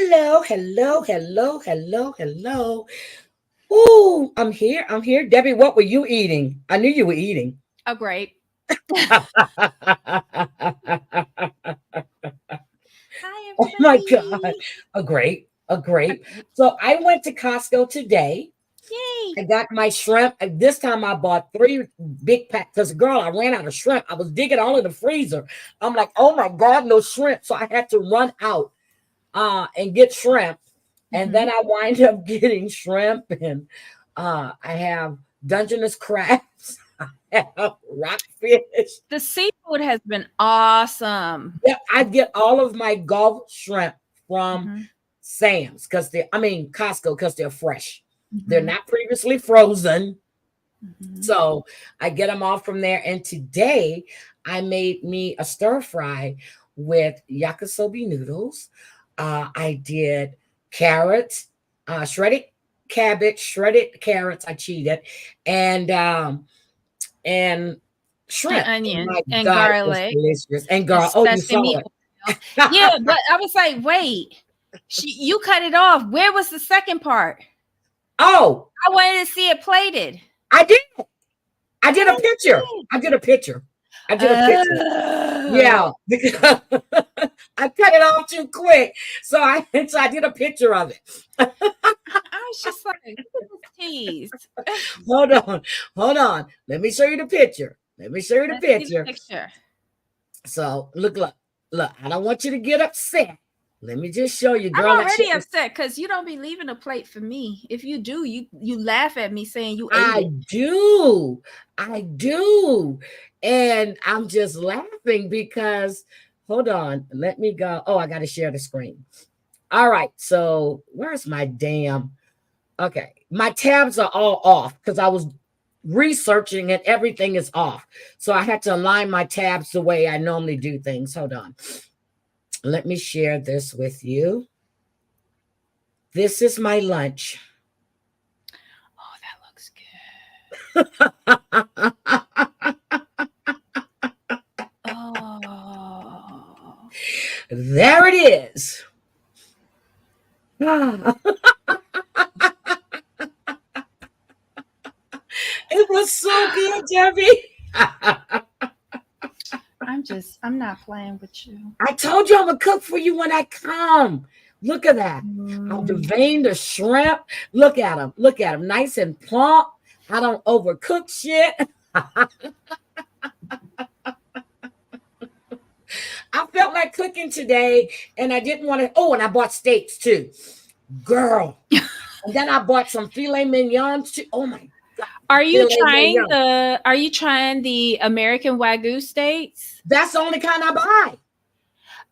Hello, hello, hello, hello, hello. Ooh, I'm here. I'm here. Debbie, what were you eating? I knew you were eating. Oh, great. Hi, Oh my God. everybody. A grape. A A grape. grape. So I went to Costco today. I Yay. got my shrimp. This time I bought three big packs. Because, girl, I ran out of shrimp. I was digging all in the freezer. I'm like, oh my God, no shrimp. So I had to run out and get shrimp. And hmm then I wind up getting shrimp and I have Dungeness crabs. I have rockfish. The seafood has been awesome. Yeah, I get all of my Gulf shrimp from hmm Sam's because Costco because they're fresh. They're hmm not previously frozen. hmm So I get them all from there. And today I made me a stir fry with yakisobe noodles. I did carrots, shredded cabbage, shredded carrots. I cheated, and and And shrimp. And onion my and God, it was garlic delicious. And and girl, oh, you saw sesame it. oil. Yeah, but I was like, wait, you cut it off. Where was the second part? Oh, I wanted to see it plated. I did. I I did a didn't picture. see I did a picture. I did a it. picture. Yeah, because I cut it off too quick. So I did a picture of it. I was just like, look at this tease. Hold on. Hold on. Let me show you the picture. Let me show you the Let's see the picture. picture. So look. I don't want you to get upset. Let me just show you, girl. I'm That shit already was upset because you don't be leaving a plate for me. If you do, you laugh at me saying you ate I it. do. I do. And I'm just laughing because hold on. Let me go. Oh, I gotta share the screen. All right. So where's my damn okay? My tabs are all off because I was researching and everything is off. So I had to align my tabs the way I normally do things. Hold on. Let me share this with you. This is my lunch. Oh, that looks good. Oh, There it is. It was so good, Debbie. I'm not playing with you. I told you I'm gonna cook for you when I come. Look at that. I Mm. deveined the shrimp. Look at them. Look at them. Nice and plump. I don't overcook shit. I felt like cooking today and I didn't want to. Oh, and I bought steaks too. Girl. And then I bought some filet mignons too. Oh my God. Filet mignon. Are you trying the American Wagyu steaks? That's the only kind I buy.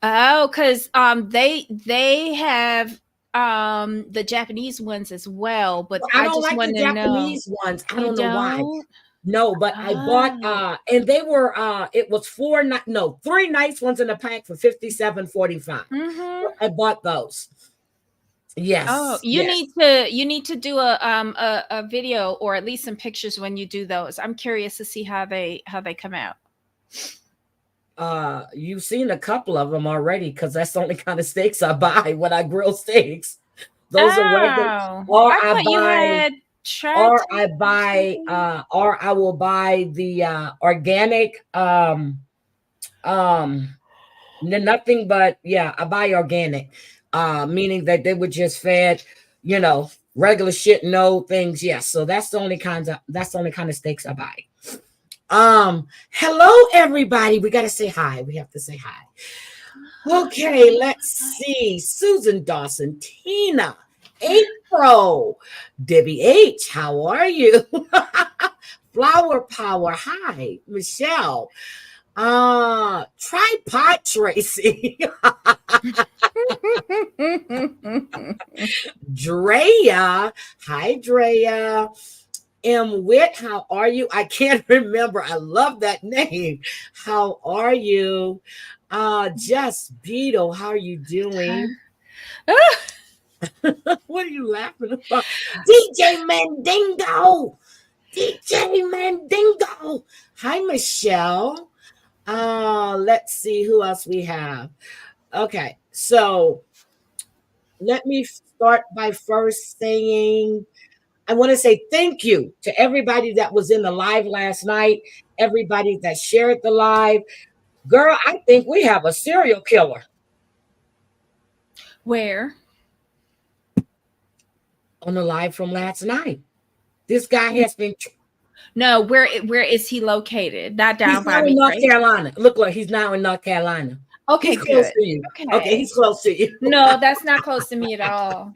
Oh, because they have the Japanese ones as well, but I I don't just like the want to know. Japanese ones. I You don't know why. don't? No, but I bought Oh. and they were it was three nice ones in a pack for 57.45. Mm-hmm. So I bought those. Oh, Yes, yes. you need to do a video or at least some pictures when you do those. I'm curious to see how they come out. You've seen a couple of them already because that's the only kind of steaks I buy when I grill steaks. Those are regular, Oh, or I I thought you buy, had tried to or something. or I will buy the organic um nothing but yeah, I buy organic, meaning that they were just fed, you know, regular shit, no things. Yes, so that's the only kind of steaks I buy. Hello everybody. We gotta say hi. We have to say hi. Okay, let's Hi. see. Susan Dawson, Tina, April, Debbie H. How are you? Flower Power. Hi, Michelle. Tripod Tracy. Drea. Hi, Drea. M. Witt, how are you? I can't remember. I love that name. How are you? Just Beetle, how are you doing? What are you laughing about? DJ Mandingo. DJ Mandingo. Hi, Michelle. Let's see who else we have. Okay, so let me start by first saying I want to say thank you to everybody that was in the live last night, everybody that shared the live. Girl, I think we have a serial killer Where? on the live from last night. This guy has been, No, where is he located? Not he's down by now in me, North right? Carolina. Look, look, he's now in North Carolina. Okay, He's close good. to you. Okay, Okay. he's close to you. No, that's not close to me at all.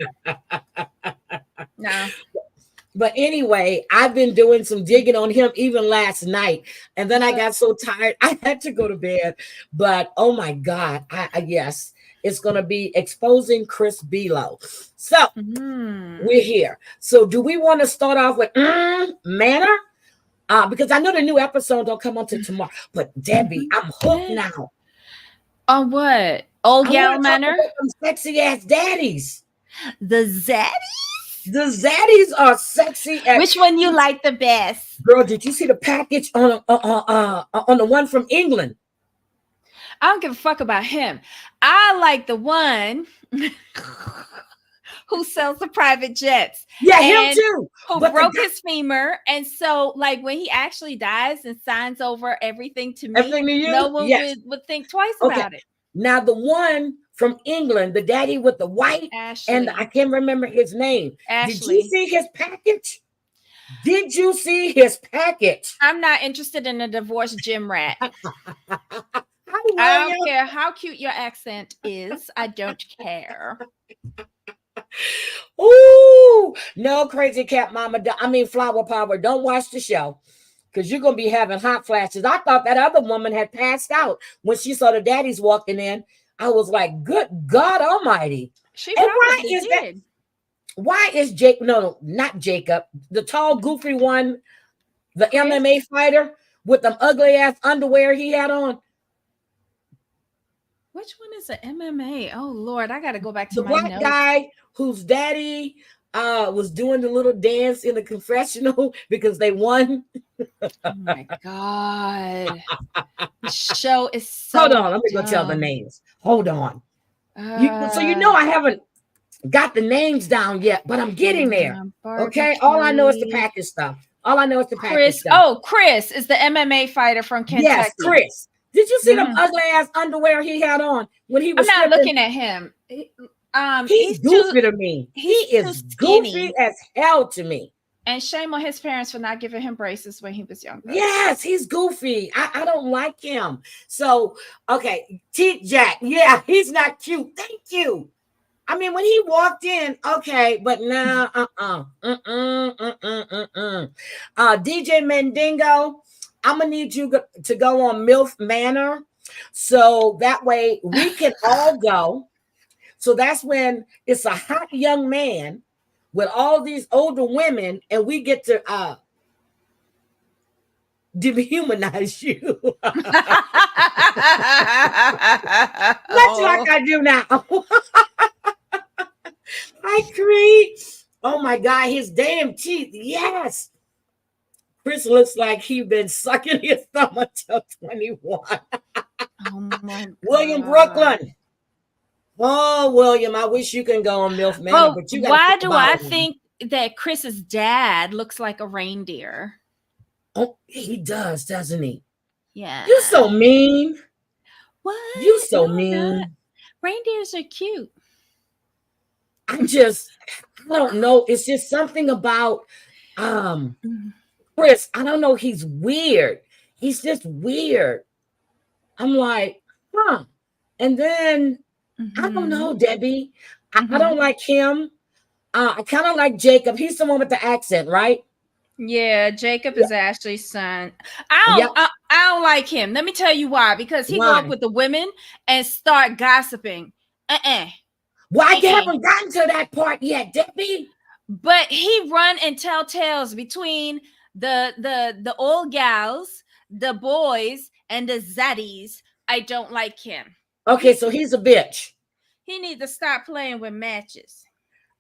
No. But anyway, I've been doing some digging on him even last night. And then I got so tired, I had to go to bed. But oh my God, yes, it's going to be exposing Chris Below. So we're here. So do we want to start off with Manor? Because I know the new episode don't come until tomorrow. But Debbie, I'm hooked now. On what? Old I Gal want to talk Manor? about them sexy ass daddies. The Zaddy? The zaddies are sexy. Which one you like the best? Girl, did you see the package on the one from England? I don't give a fuck about him. I like the one who sells the private jets. Yeah, him too. Who broke his femur. And so, like, when he actually dies and signs over everything to me, everything to you? No one would think twice about it. Now, the one from England, the daddy with the white, Ashley. and I can't remember his name. Ashley. Did you see his package? Did you see his package? I'm not interested in a divorced gym rat. I don't care how cute your accent is. I don't care. Ooh, no, crazy cat mama. I mean, flower power. Don't watch the show because you're going to be having hot flashes. I thought that other woman had passed out when she saw the daddies walking in. I was like, good God almighty. She probably is did. That? Why is Jake? No, not Jacob. The tall, goofy one, the MMA fighter with them ugly ass underwear he had on. Which one is the MMA? Oh Lord, I got to go back to the my black notes. guy whose daddy was doing the little dance in the confessional because they won. Oh my God. The show is so Hold on, let me go tell the names. Hold on. So you know I haven't got the names down yet, but I'm getting there. Okay, all I know is the package stuff. All I know is the package stuff. Oh, Chris is the MMA fighter from Kentucky. Yes, Chris. Did you see them ugly ass underwear he had on when he was? I'm not looking at him. He's goofy to me. He is goofy as hell to me. And shame on his parents for not giving him braces when he was younger. Yes, he's goofy. I don't like him. So, okay, Teeth Jack. Yeah, he's not cute. Thank you. I mean, when he walked in, okay, but now, DJ Mandingo, I'm gonna need you to go on MILF Manor, so that way we can all go. So that's when it's a hot young man with all these older women, and we get to dehumanize you. That's like I do now. Hi, Creed. Oh my God, his damn teeth. Yes. Chris looks like he's been sucking his thumb until 21. Oh my God. William Brooklyn. Oh, William, I wish you can go on MILF Manor, but you got. Why do I think that Chris's dad looks like a reindeer? Oh, he does, doesn't he? Yeah. You're so mean. What? You're so mean. Reindeers are cute. I don't know. It's just something about Chris. I don't know. He's weird. He's just weird. I'm like, huh. And then I don't know, Debbie. I don't like him. I kind of like Jacob. He's the one with the accent, right? Yeah, Jacob is Ashley's son. I don't like him. Let me tell you why. Because he go up with the women and start gossiping. Well, I haven't gotten to that part yet, Debbie. But he run and tell tales between the old gals, the boys, and the zaddies. I don't like him. Okay, so he's a bitch. He needs to stop playing with matches.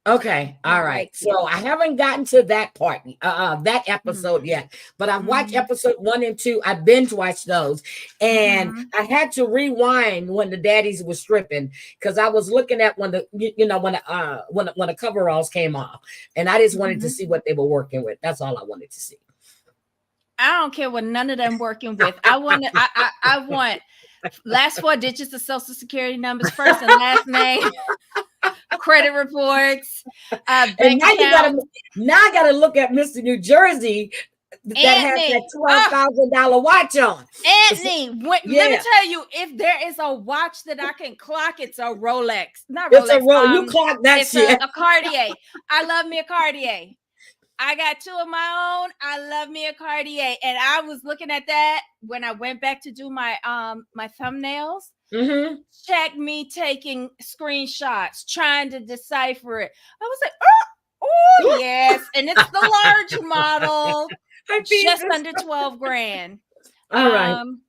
Okay, My all right. right So ear. I haven't gotten to that part, that episode Mhm. yet, but I've watched Mhm. episode 1 and 2. I binge watched those, and Mhm. I had to rewind when the daddies were stripping because I was looking at when when the coveralls came off, and I just wanted to Mhm. see what they were working with. That's all I wanted to see. I don't care what none of them working with. I want last four digits of social security numbers, first and last name, credit reports, And bank accounts. now I gotta look at Mr. New Jersey that has that Anthony, $12,000 watch on. So, Anthony, let me yeah, tell you, if there is a watch that I can clock, it's a Rolex. Not it's a Rolex. roll. You clock that It's shit. a Cartier. I love me a Cartier. I got two of my own. I love me a Cartier. And I was looking at that when I went back to do my thumbnails. Mm-hmm. Check me taking screenshots, trying to decipher it. I was like, oh yes. And it's the large model, I just pieces. under 12 grand. All right. Um,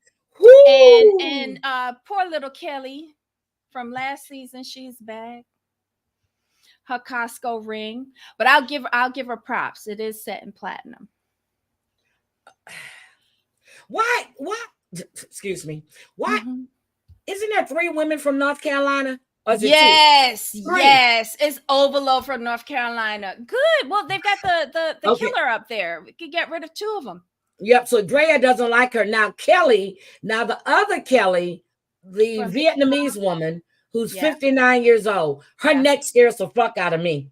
and Whoo! poor little Kelly from last season, she's back. Her Costco ring, but I'll give her props. It is set in platinum. Why? Why? Excuse me. Why Mhm. isn't there 3 women from North Carolina? Or is it 2? Yes, 3. yes. It's Overload from North Carolina. Good. Well, they've got the Okay. killer up there. We could get rid of two of them. Yep. So Drea doesn't like her. Now Kelly, now the other Kelly, the From Vietnamese woman who's yeah, 59 years old, her yeah. neck scares the fuck out of me.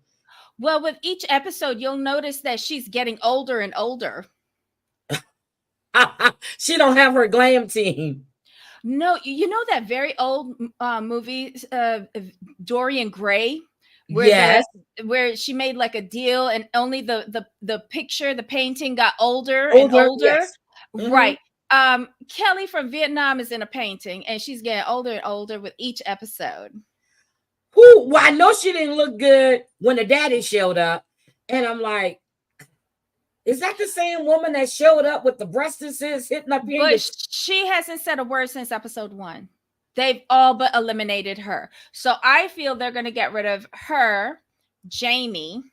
Well, with each episode, you'll notice that she's getting older and older. She don't have her glam team. No, you know that very old movie, Dorian Gray, where Yes. she made like a deal, and only the picture, the painting got older and Older. older. Yes. Hmm. Right. Kelly from Vietnam is in a painting, and she's getting older and older with each episode. Who? Well, I know she didn't look good when the daddy showed up, and I'm like, is that the same woman that showed up with the breasts hitting up here? But she hasn't said a word since episode 1. They've all but eliminated her. So I feel they're going to get rid of her, Jamie.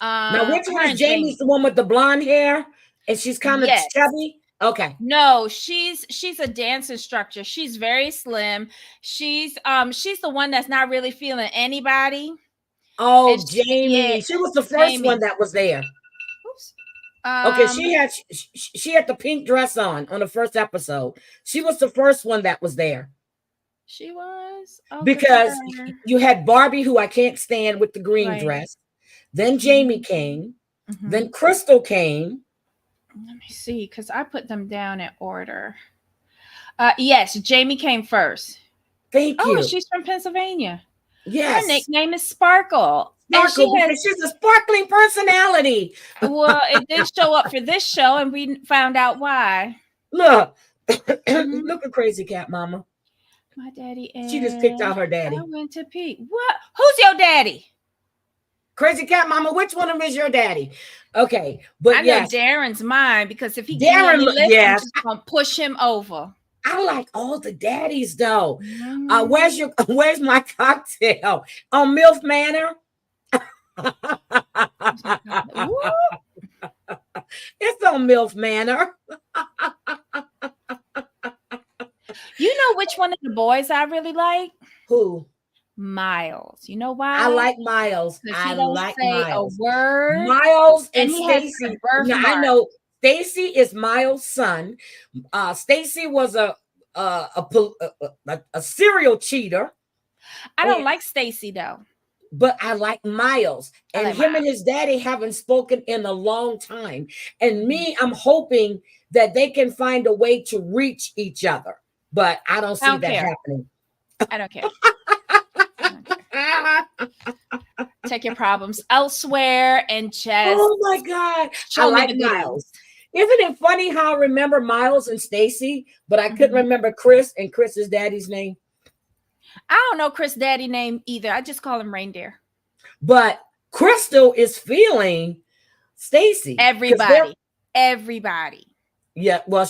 Now, which one Her is and Jamie's Jamie. the one with the blonde hair, and she's kind of Yes. chubby? Okay. No, she's a dance instructor. She's very slim. She's the one that's not really feeling anybody. And Oh, yeah, Jamie. She was the first one Jamie. that was there. Oops. Okay, Um, she had the pink dress on the first episode. She was the first one that was there she was. Oh, good for because her. you had Barbie, who I can't stand, with the green Right. dress. Then Jamie came. Mm-hmm. Then Crystal came. Let me see, because I put them down in order. Yes, Jamie came first. Thank Oh, you. she's from Pennsylvania. Yes. Her nickname is Sparkle. Sparkle, because she's a sparkling personality. Well, it did show up for this show, and we found out why. Look. Look at Crazy Cat Mama. My daddy and She just picked out her daddy. I went to peek. What? Who's your daddy? Crazy Cat Mama, which one of them is your daddy? Okay, but I know yes, Darren's mine, because if he gives me any list, I'm yes, just gonna push him over. I like all the daddies though. Mm. Where's my cocktail? On MILF Manor? It's on MILF Manor. You know which one of the boys I really like? Who? Miles. You know why? I like Miles. Because I he don't like say Miles. a word. Miles and he has Stacy. a birthmark. Now I know Stacy is Miles' son. Stacy was a serial cheater. I don't like Stacy though. But I like Miles, and like him Miles. and his daddy haven't spoken in a long time. And me, I'm hoping that they can find a way to reach each other, but I don't see that happening. I don't care. Take your problems elsewhere and just. Oh my God, I like Miles. Isn't it funny how I remember Miles and Stacy, but I couldn't remember Chris and Chris's daddy's name? I don't know Chris' daddy name either. I just call him Reindeer. But Crystal is feeling Stacy. Everybody. Yeah, well,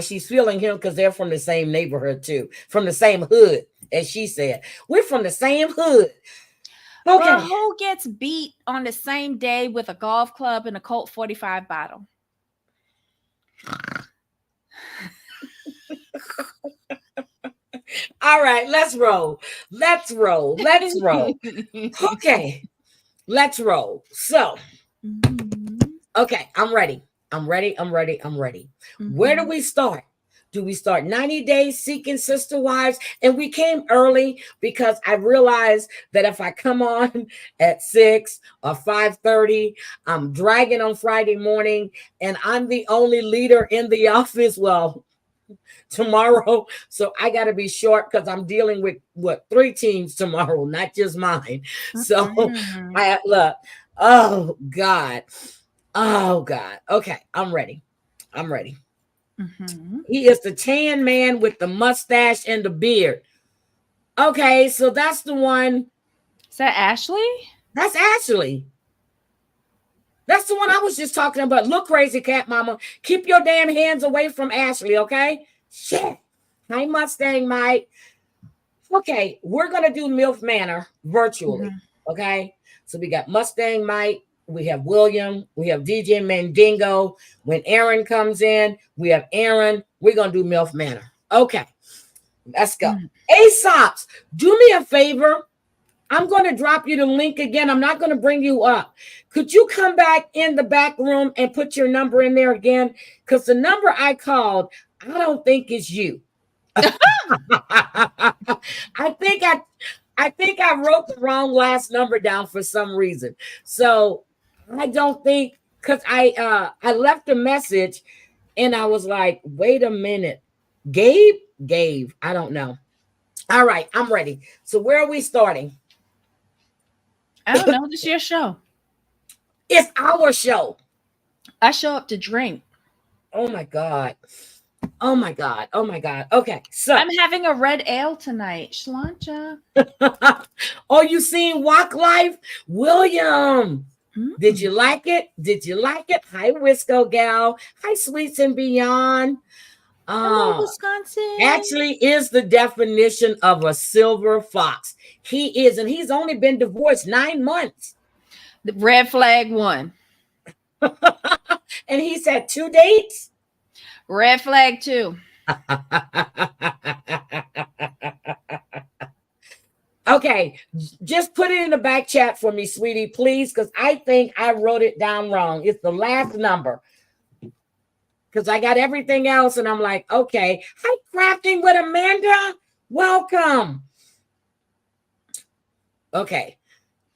she's feeling him because they're from the same neighborhood too, from the same hood, as she said. We're from the same hood. Well, Okay. who gets beat on the same day with a golf club and a Colt 45 bottle? All right, let's roll. Let's roll. Let's roll. Okay, let's roll. So, Mhm. okay, I'm ready. I'm ready. I'm ready. I'm ready. Where do Mhm. we start? Do we start 90 days seeking sister wives? And we came early because I realized that if I come on at 6 or 5:30, I'm dragging on Friday morning and I'm the only leader in the office. Well, tomorrow. So I got to be short because I'm dealing with what 3 teams tomorrow, not just mine. So Mm-mm. I look, oh God. Oh God. Okay, I'm ready. I'm ready. Mhm. He is the tan man with the mustache and the beard. Okay, so that's the one. Is that Ashley? That's Ashley. That's the one I was just talking about. Look, crazy cat mama. Keep your damn hands away from Ashley, okay? Shit. Hey, Mustang Mike. Okay, we're gonna do MILF Manor virtually. Mhm. Okay, so we got Mustang Mike, we have William, we have DJ Mandingo. When Aaron comes in, we have Aaron. We're gonna do MILF Manor. Okay, let's go. Mm. Aesops, do me a favor. I'm going to drop you the link again. I'm not going to bring you up. Could you come back in the back room and put your number in there again? Because the number I called, I don't think is you. I think I wrote the wrong last number down for some reason. So I don't think because I left a message and I was like, wait a minute. Gabe? Gabe. I don't know. All right, I'm ready. So where are we starting? I don't know. This is your show. It's our show. I show up to drink. Oh my God. Oh my God. Oh my God. Okay, so I'm having a red ale tonight. Sláinte. oh, you seen Walk Life? William. Did Mm. you like it? Did you like it? Hi, Wisco Gal. Hi, Sweets and Beyond. Hello, Uh, Wisconsin. actually is the definition of a silver fox. He is, and he's only been divorced 9 months. The red flag one. And he's had 2 dates. Red flag two. Okay, just put it in the back chat for me, sweetie, please, because I think I wrote it down wrong. It's the last number. Because I got everything else, and I'm like, okay. Hi, Crafting with Amanda. Welcome. Okay.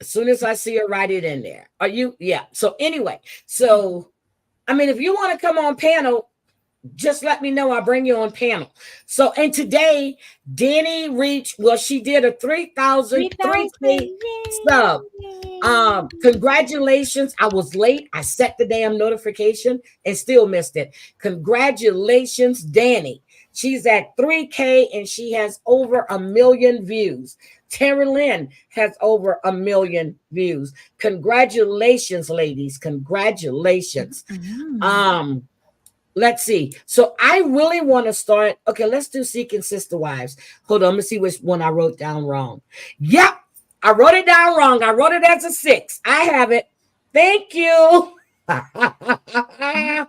As soon as I see her, write it in there. Are you? Yeah. So anyway, so I mean, if you want to come on panel, just let me know. I'll bring you on panel. So, and today, Danny reached, well, she did a 3,000, 3K 3,000. sub. Yay. Congratulations. I was late. I set the damn notification and still missed it. Congratulations, Danny. She's at 3K and she has over 1 million views. Terry Lynn has over 1 million views. Congratulations, ladies. Congratulations. Mm. Let's see. So I really want to start. Okay, let's do Seeking Sister Wives. Hold on, let me see which one I wrote down wrong. Yep, I wrote it down wrong. I wrote it as a 6. I have it. Thank you. I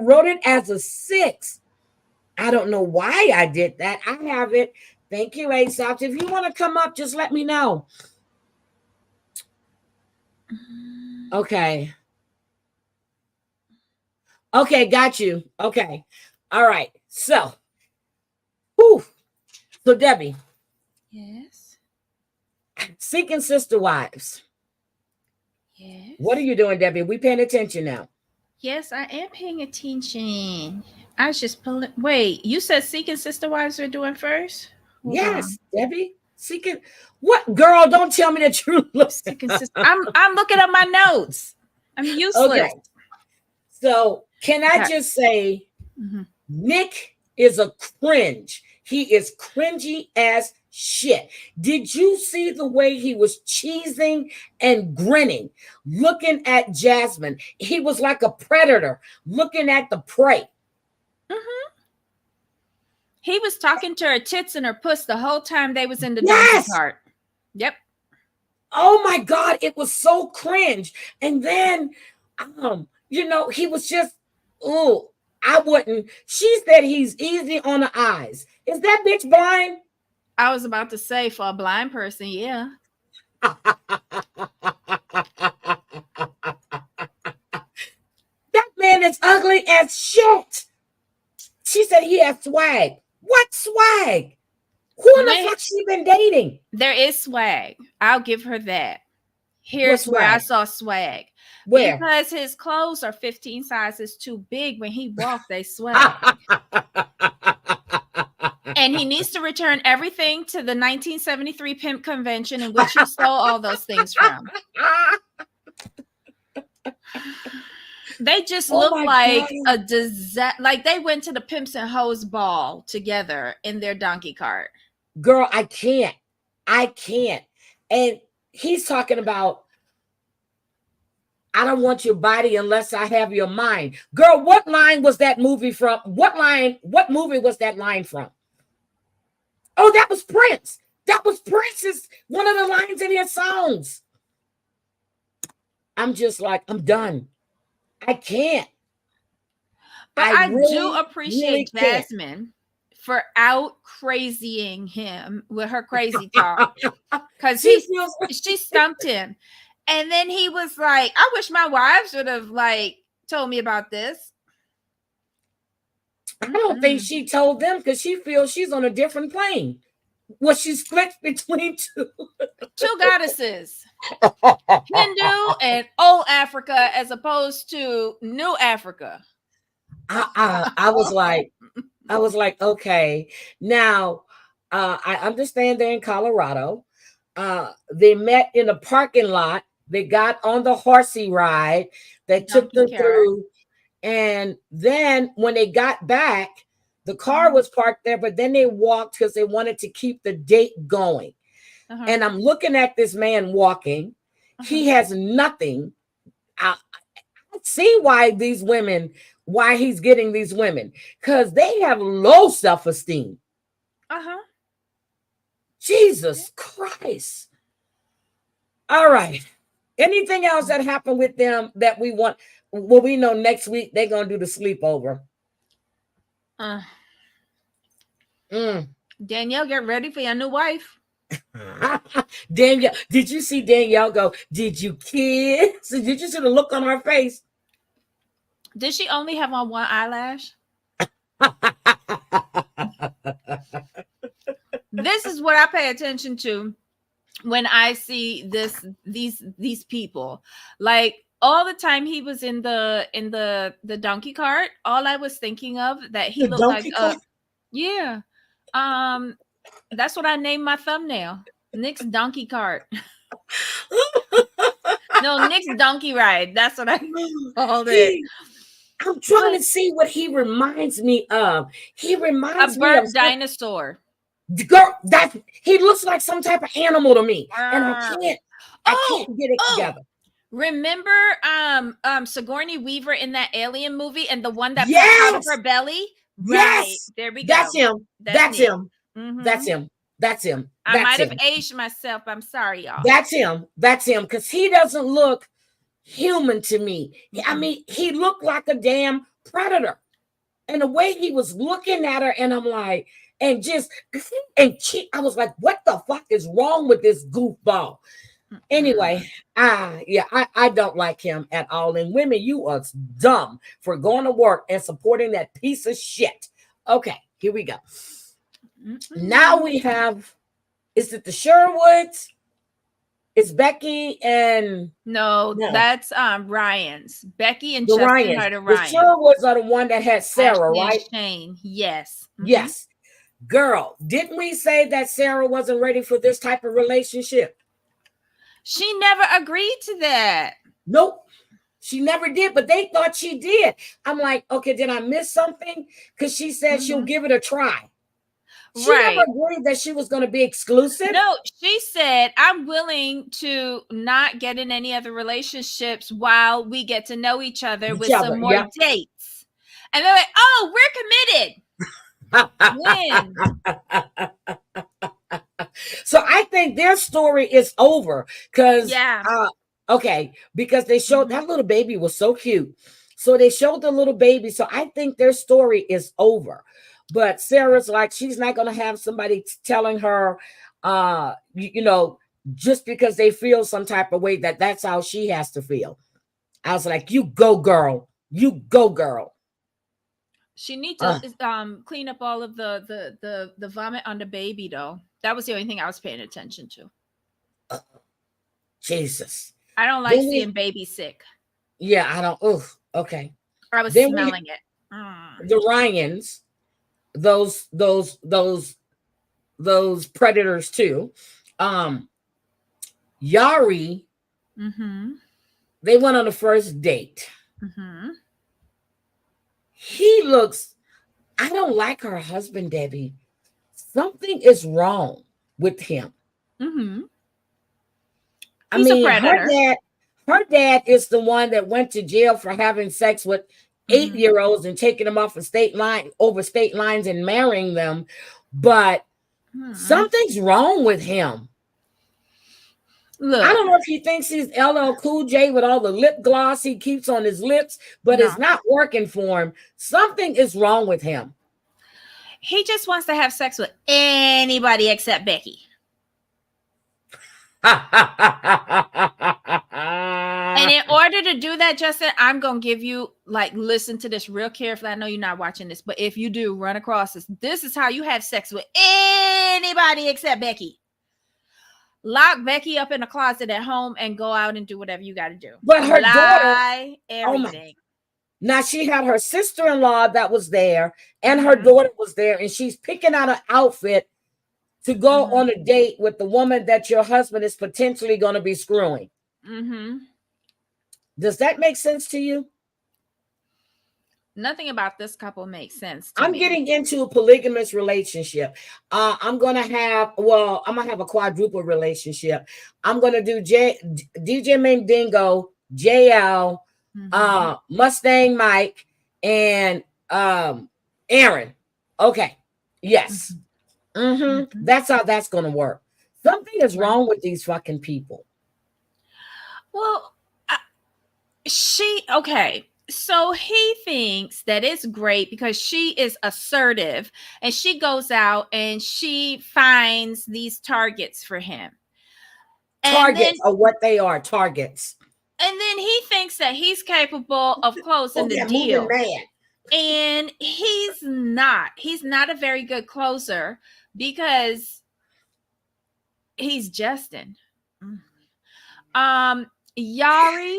wrote it as a 6. I don't know why I did that. I have it. Thank you, Aesop. If you want to come up, just let me know. Okay. Okay, got you. Okay. All right. So, whew. So Debbie, Yes. Seeking Sister Wives. Yes. What are you doing, Debbie? We paying attention now. Yes, I am paying attention. I was just pulling. Wait, you said Seeking Sister Wives are doing first? Hold on. Yes, Debbie. Seeking what girl? Don't tell me that you look. Seeking Sister. I'm looking at my notes. I'm useless. Okay. So can I Okay. just say Mm-hmm. Nick is a cringe. He is cringy as shit. Did you see the way he was cheesing and grinning, looking at Jasmine? He was like a predator looking at the prey. Mm-hmm. He was talking to her tits and her puss the whole time they was in the donkey Yes. cart. Yep. Oh my God, it was so cringe. And then, he was just, oh, I wouldn't. She said he's easy on the eyes. Is that bitch blind? I was about to say, for a blind person, yeah. That man is ugly as shit. She said he has swag. What swag? Who in the fuck she been dating? There is swag. I'll give her that. Here's What's where I swag? saw swag. Where? Because his clothes are 15 sizes too big. When he walked, they swag. And he needs to return everything to the 1973 Pimp Convention in which he stole all those things from. They just look like God. a disaster. Like they went to the Pimps and Hoes ball together in their donkey cart. Girl, I can't. And he's talking about, I don't want your body unless I have your mind. Girl, what line was that movie from? What movie was that line from? Oh, that was Prince. That was Prince's, one of the lines in his songs. I'm just like, I'm done. I can't. But I really, do appreciate Jasmine for out crazying him with her crazy talk. Because she stumped him. And then he was like, I wish my wives would have like told me about this. I don't think she told them because she feels she's on a different plane. Well, she's split between two goddesses. Hindu and old Africa as opposed to new Africa. I was like, okay. Now, I understand they're in Colorado. They met in a parking lot. They got on the horsey ride that took them through. And then when they got back, the car was parked there, but then they walked because they wanted to keep the date going. And I'm looking at this man walking. He has nothing. I see why he's getting these women, because they have low self-esteem. Jesus Christ. All right. Anything else that happened with them that we want? Well, we know next week they're going to do the sleepover. Danielle, get ready for your new wife. Danielle, did you see Danielle go, did you kiss? Did you see the look on her face? Did she only have on one eyelash? This is what I pay attention to when I see these people. Like all the time he was in the donkey cart, all I was thinking of that he looked like yeah. That's what I named my thumbnail. Nick's donkey cart. No, Nick's donkey ride. That's what I called it. I'm trying to see what he reminds me of. He reminds me of a burnt dinosaur. Girl, he looks like some type of animal to me, and I can't get it together. Remember Sigourney Weaver in that Alien movie and the one that popped out of her belly? Right. Yes. There we go. That's him. That's him. That's him. I might have aged myself. I'm sorry, y'all. That's him. Because he doesn't look human to me. I mean, he looked like a damn predator. And the way he was looking at her, and I'm like, I was like, what the fuck is wrong with this goofball? Anyway, I don't like him at all. And women, you are dumb for going to work and supporting that piece of shit. Okay, here we go. Now we have, is it the Sherwoods? It's Becky and no, that's Ryan's. Becky and Justin are the Ryan. The Sherwoods are the one that had Sarah, Ashley right? Shane. Yes. Yes. Girl, didn't we say that Sarah wasn't ready for this type of relationship? She never agreed to that. Nope. She never did, but they thought she did. I'm like, okay, did I miss something? Because she said she'll give it a try. She never agreed that she was going to be exclusive. No, she said, I'm willing to not get in any other relationships while we get to know each other with some more dates. And they're like, oh, we're committed. When? So I think their story is over because Yeah. okay, because they showed Mhm. that little baby was so cute. So they showed the little baby. So I think their story is over. But Sarah's like, she's not gonna have somebody telling her you know, just because they feel some type of way that that's how she has to feel. I was like, you go, girl. You go, girl. She need to Uh, clean up all of the vomit on the baby though. That was the only thing I was paying attention to. uh, Jesus. I don't like Then we, seeing babies sick. yeah, I don't. Oh, okay. I was Then we, smelling it. Mm. the Ryans, those predators too. Um, Yari, Mm-hmm. they went on a first date. Mm-hmm. He looks. I don't like her husband, Debbie. Something is wrong with him. Mm-hmm. I He's a mean, predator. her dad is the one that went to jail for having sex with Mm-hmm. 8-year-olds and taking them off of state lines and marrying them. But Hmm. something's wrong with him. I Look, don't know if he thinks he's LL Cool J with all the lip gloss he keeps on his lips, but it's no. not working for him. Something is wrong with him. He just wants to have sex with anybody except Becky. And in order to do that, Justin, I'm gonna give you like listen to this real carefully. I know you're not watching this, but if you do run across this, this is how you have sex with anybody except Becky. Lock Becky up in a closet at home and go out and do whatever you got to do. But her daughter, Lie, oh my. everything. Now she had her sister-in-law that was there, and her Mm-hmm. daughter was there, and she's picking out an outfit to go Mm-hmm. on a date with the woman that your husband is potentially going to be screwing. Mm-hmm. Does that make sense to you? Nothing about this couple makes sense to I'm me. getting into a polygamous relationship. I'm gonna have a quadruple relationship. I'm gonna do DJ Mendingo, JL, Mm-hmm. Mustang Mike, and Aaron. Okay. Yes. Mm-hmm. That's how that's gonna work. Something is Right. wrong with these fucking people. Well, okay. So he thinks that it's great because she is assertive and she goes out and she finds these targets for him. And then Targets are what they are. Targets. he thinks that he's capable of Oh, closing the they're moving deal. mad. And he's not. He's not a very good closer because he's Justin. Yari,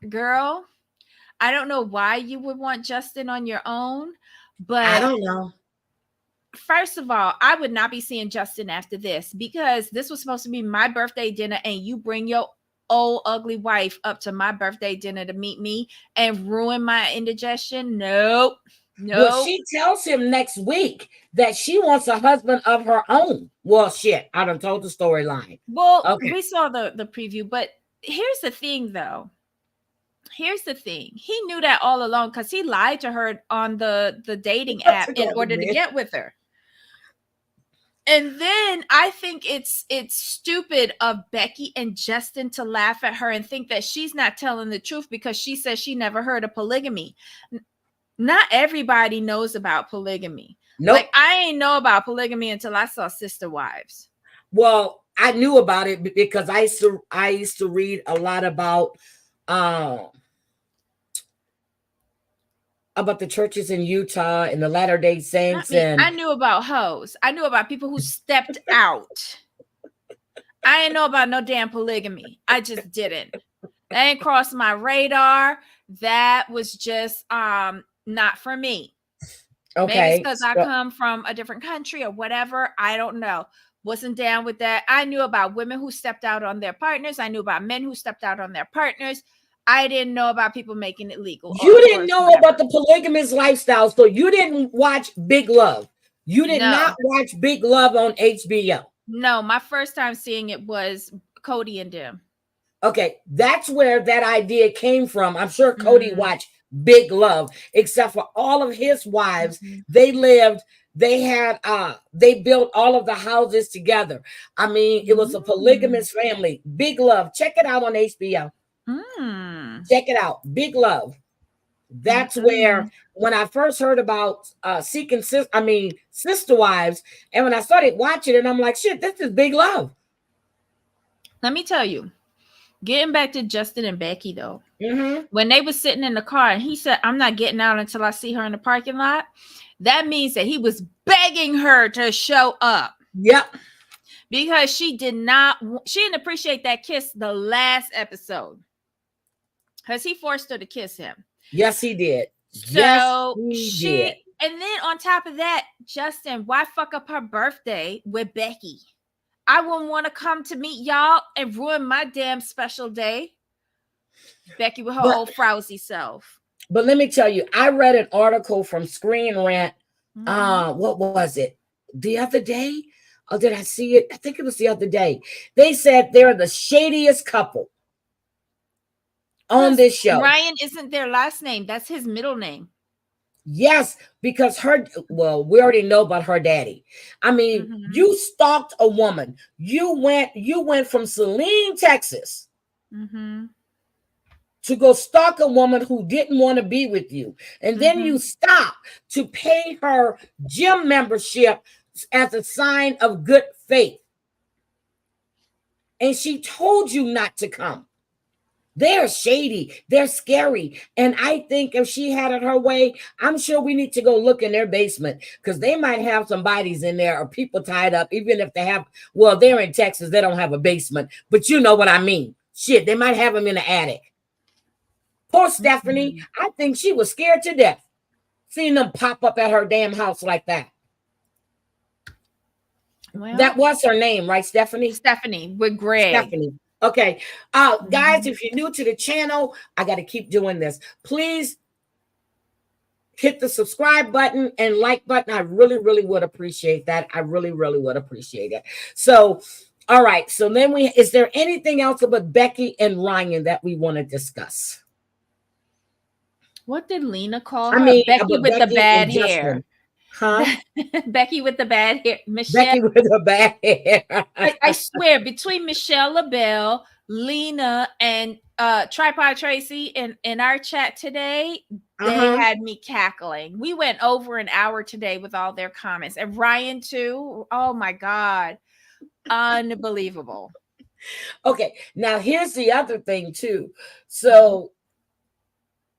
girl, I don't know why you would want Justin on your own, I but don't know. first of all, I would not be seeing Justin after this because this was supposed to be my birthday dinner and you bring your old ugly wife up to my birthday dinner to meet me and ruin my indigestion. Nope. Well, Nope. she tells him next week that she wants a husband of her own. Well, shit, I done told the storyline. Well, Okay. we saw the preview, but here's the thing though. Here's the thing. He knew that all along because he lied to her on the dating app To in go to order to bed. get with her. And then I think it's stupid of Becky and Justin to laugh at her and think that she's not telling the truth because she says she never heard of polygamy. Not everybody knows about polygamy. Nope. Like I ain't know about polygamy until I saw Sister Wives. Well, I knew about it because I used to read a lot um about the churches in Utah and the Latter-day I Saints mean, and I knew about hoes. I knew about people who stepped out. I didn't know about no damn polygamy. I just didn't. That ain't crossed my radar. That was just not for me. Maybe it's okay. because I come from a different country or whatever. I don't know. Wasn't down with that. I knew about women who stepped out on their partners. I knew about men who stepped out on their partners. I didn't know about people making it legal You didn't or know about whatever. the polygamous lifestyle, so you didn't watch Big Love. You did not No, watch Big Love on HBO. no. My first time seeing it was Cody and them. Okay, that's where that idea came from. I'm sure Cody Mm-hmm. watched Big Love, except for all of his wives. Mm-hmm. They lived They built all of the houses together. I mean, it was a Mm. polygamous family. Big Love. Check it out on HBO. Mm. Check it out. Big Love. That's where Mm-mm. when I first heard about Sister Wives, and when I started watching it, I'm like, shit, this is Big Love. Let me tell you, getting back to Justin and Becky though, Mm-hmm. when they were sitting in the car and he said, I'm not getting out until I see her in the parking lot, that means that he was begging her to show up Yep. because she didn't appreciate that kiss the last episode because he forced her to kiss him. Yes, he did. Yes, So he did. and then on top of that, Justin, why fuck up her birthday with Becky? I wouldn't want to come to meet y'all and ruin my damn special day. Becky with her But old frowsy self. but let me tell you, I read an article from Screen Rant. Mm-hmm. What was it? The other day? Or did I see it? I think it was the other day. They said they're the shadiest couple on Because this show. Ryan isn't their last name. That's his middle name. Yes, because we already know about her daddy. I mean, Mm-hmm. you stalked a woman. You went from Saline, Texas, Mm-hmm. to go stalk a woman who didn't want to be with you. And then Mm-hmm. you stop to pay her gym membership as a sign of good faith. And she told you not to come. They're shady. They're scary. And I think if she had it her way, I'm sure we need to go look in their basement because they might have some bodies in there or people tied up, even if they have, well, they're in Texas. They don't have a basement, but you know what I mean. Shit, they might have them in the attic. Poor Stephanie. Mm-hmm. I think she was scared to death seeing them pop up at her damn house like that. That Well, was her name, right, Stephanie? Stephanie with Greg. Stephanie. Okay. Guys, Mm-hmm. if you're new to the channel, I got to keep doing this. Please hit the subscribe button and like button. I really, really would appreciate that. I really, really would appreciate it. So, all right. So then is there anything else about Becky and Ryan that we want to discuss? What did Lena call I her? mean, Becky about with the Becky bad and hair. Justin. Huh? Becky with the bad hair. Michelle. Becky with her bad hair. I swear, between Michelle LaBelle, Lena, and Tripod Tracy in our chat today, they Uh-huh. had me cackling. We went over an hour today with all their comments. And Ryan, too. Oh my God. Unbelievable. Okay. Now here's the other thing, too. So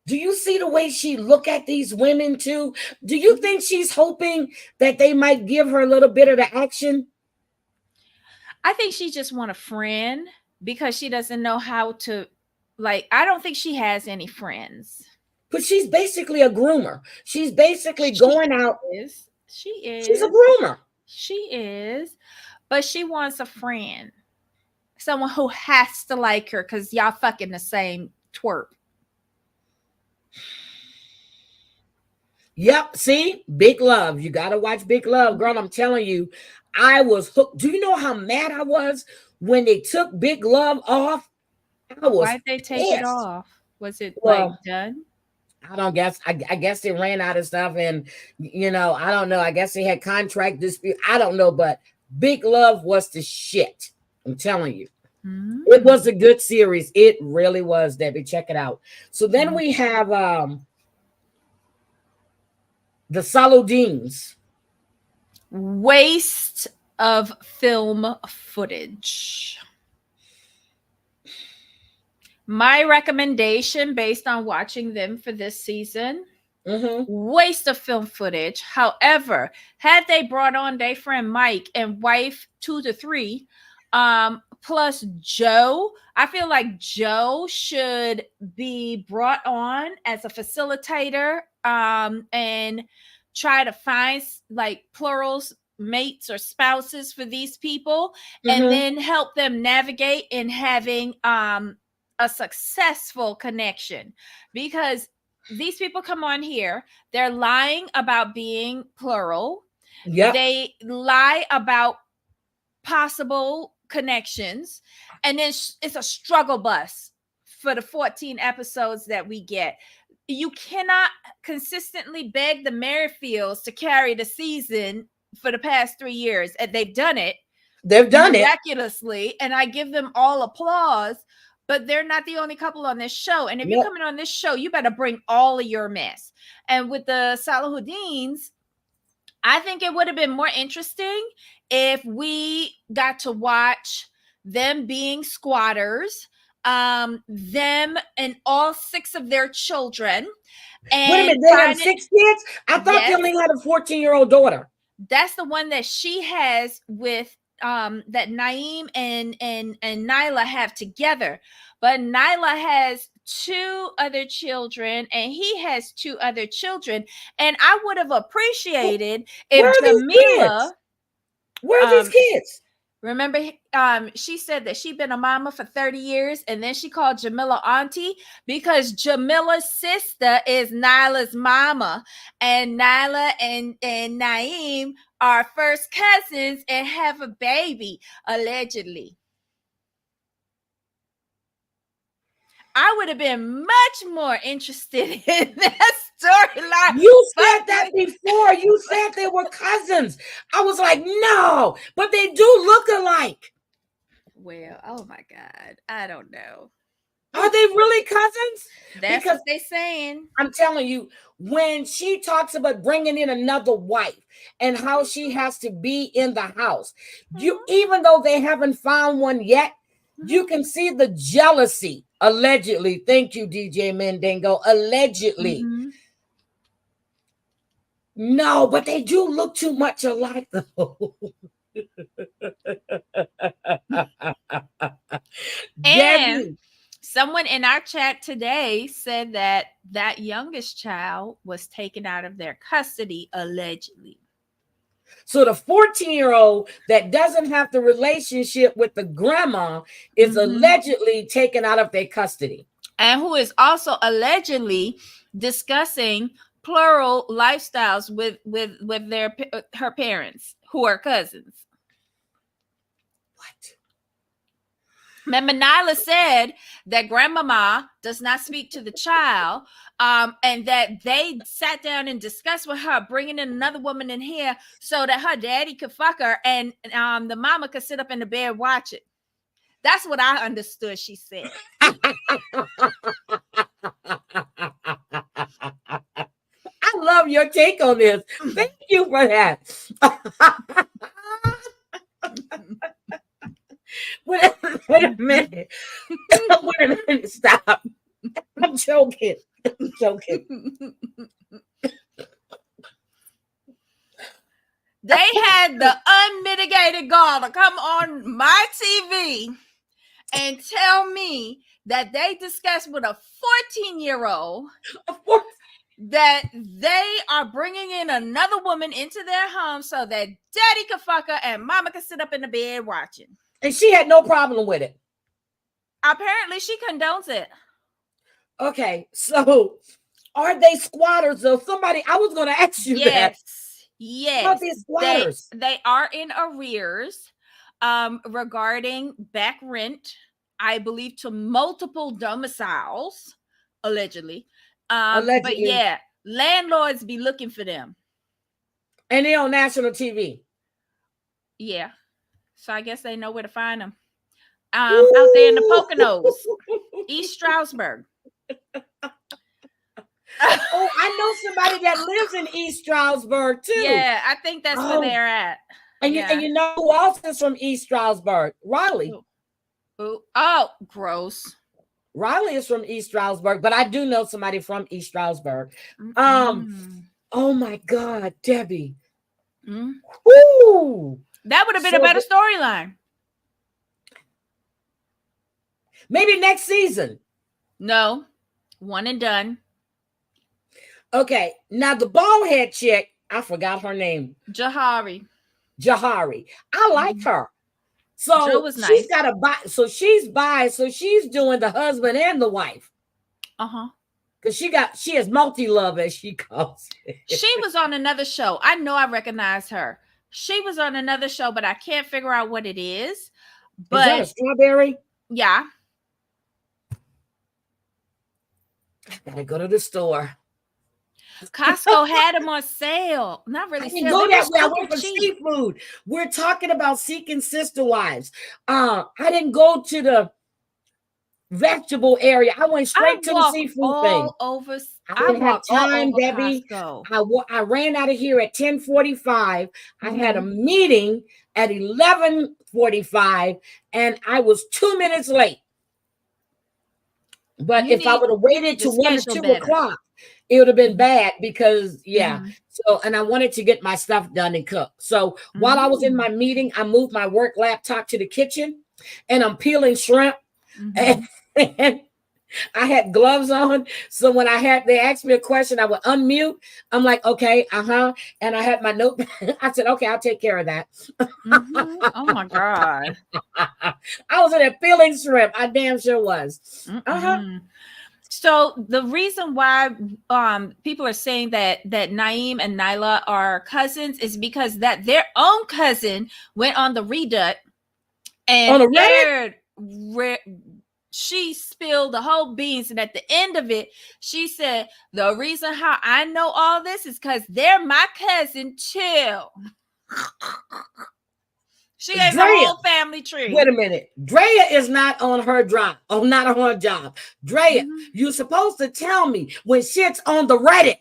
do you see the way she look at these women too? Do you think she's hoping that they might give her a little bit of the action? I think she just want a friend because she doesn't know how to, like, I don't think she has any friends. But she's basically a groomer. She's basically She going out. is. She She's a is. groomer. She is. But she wants a friend. Someone who has to like her because y'all fucking the same twerp. Yep. See, Big Love. You got to watch Big Love, girl. I'm telling you, I was hooked. Do you know how mad I was when they took Big Love off? I was Why'd they take it pissed. off? Was it like Well, done? I don't guess. I guess they ran out of stuff, and I don't know. I guess they had contract dispute. I don't know, but Big Love was the shit. I'm telling you, it was a good series. It really was, Debbie. Check it out. So then we have the Saludines. Waste of film footage. My recommendation based on watching them for this season, waste of film footage. However, had they brought on their friend Mike and wife 2 to 3, plus Joe, I feel like Joe should be brought on as a facilitator, and try to find like plurals, mates or spouses for these people, and then help them navigate in having a successful connection, because these people come on here, they're lying about being plural. Yep. They lie about possible connections, and then it's a struggle bus for the 14 episodes that we get. you cannot consistently beg the Merrifields to carry the season for the past 3 years, and they've done it They've done it. miraculously, and I give them all applause. But they're not the only couple on this show. And if you're coming on this show, you better bring all of your mess. And with the Salahuddins, I think it would have been more interesting if we got to watch them being squatters, them and all 6 of their children. And wait a minute, they have 6 kids? I thought they only had a 14-year-old daughter. That's the one that she has with that Naeem and Nyla have together. But Nyla has 2 other children and he has 2 other children. And I would have appreciated if Jamila. Where are these kids? Remember, she said that she'd been a mama for 30 years, and then she called Jamila auntie because Jamila's sister is Nyla's mama, and Nyla and Naeem are first cousins and have a baby, allegedly. I would have been much more interested in that storyline. You said that before. You said they were cousins. I was like, no, but they do look alike. Well, oh my God. I don't know. Are they really cousins? That's because what they're saying. I'm telling you, when she talks about bringing in another wife and how she has to be in the house, even though they haven't found one yet, you can see the jealousy. Allegedly. Thank you, DJ Mandingo. Allegedly. No, but they do look too much alike, though. And someone in our chat today said that that youngest child was taken out of their custody, allegedly. So the 14-year-old that doesn't have the relationship with the grandma is allegedly taken out of their custody. And who is also allegedly discussing plural lifestyles with her parents, who are cousins. What? Remember, Nyla said that grandmama does not speak to the child, and that they sat down and discussed with her bringing in another woman in here so that her daddy could fuck her and the mama could sit up in the bed watch it. That's what I understood she said. I love your take on this. Thank you for that. Wait a minute. Wait a minute. Stop. I'm joking. I'm joking. They had the unmitigated gall to come on my TV and tell me that they discussed with a 14-year-old that they are bringing in another woman into their home so that daddy could fuck her and mama could sit up in the bed watching. And she had no problem with it. Apparently, she condones it. Okay, so are they squatters? Or somebody, I was going to ask you that. Yes. Are they squatters? They are in arrears regarding back rent, I believe, to multiple domiciles, allegedly. But yeah, landlords be looking for them. And they're on national TV. Yeah. So I guess they know where to find them. Out there in the Poconos, East Stroudsburg. Oh, I know somebody that lives in East Stroudsburg too. Yeah, I think that's where they're at. And you know who else is from East Stroudsburg? Riley. Oh, gross. Riley is from East Stroudsburg, but I do know somebody from East Stroudsburg. Oh my God, Debbie. Ooh. That would have been a better storyline. Maybe next season. No, one and done. Okay, now the bald head chick, I forgot her name. Jahari. I like her. So she's got a bi. So she's bi. So she's doing the husband and the wife. Because she has multi-love, as she calls it. She was on another show. I know I recognize her. She was on another show, but I can't figure out what it is. But is that a strawberry? Yeah. I gotta go to the store. Costco had them on sale. Not I really didn't sale. They go were that way. I super went for cheap. seafood. We're talking about seeking sister wives. I didn't go to the vegetable area. I went I straight to the walk seafood thing. all over. I I didn't have walk all time, over Debbie. Costco. I ran out of here at 10:45. I had a Mhm. meeting at 11:45, and I was 2 minutes late. But if I would have You waited need to to 1 or schedule 2 better. o'clock, it would have been Mhm. bad because, yeah. Mhm. So, and I wanted to get my stuff done and cook. So while I was in Mhm. my meeting, I moved my work laptop to the kitchen and I'm peeling shrimp. And, Mhm. and I had gloves on. So when they asked me a question, I would unmute. I'm like, okay, and I had my note. I said, okay, I'll take care of that. Mhm. Oh my God. I was in there peeling shrimp. I damn sure was. Mm-mm. So the reason why people are saying that Naeem and Nyla are cousins is because that their own cousin went on the Reddit On and the Reddit? aired she spilled the whole beans, and at the end of it she said the reason how I know all this is because they're my cousin too. She gave the Drea. whole family tree. Wait a minute. Drea is not on her job. Oh, not on her job. Drea, Mhm. you're supposed to tell me when shit's on the Reddit.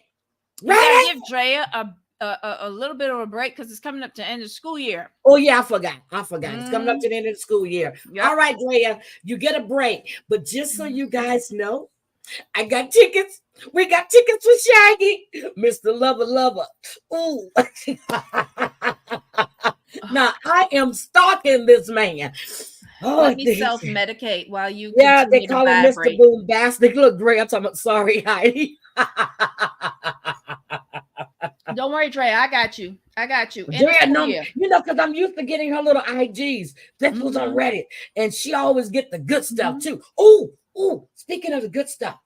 You got to Reddit? give Drea a little bit of a break because it's coming up to the end of the school year. Oh, yeah, I forgot. It's coming up Mm, to the end of the school year. yep. All right, Drea, you get a break. But just so Mhm. you guys know, I got tickets. We got tickets for Shaggy, Mr. Lover Lover. Ooh. Now, I am stalking this man. Let Oh, me self-medicate while you yeah, they continue to call him Mr. vibrate. Boombastic. Look great. I'm talking about sorry, Heidi. Don't worry, Trey. I got you. I got you. End of Drea, school no, year. because I'm used to getting her little IGs. That was on Mm-hmm. Reddit, and she always get the good stuff Mm-hmm. too. Oh, speaking of the good stuff,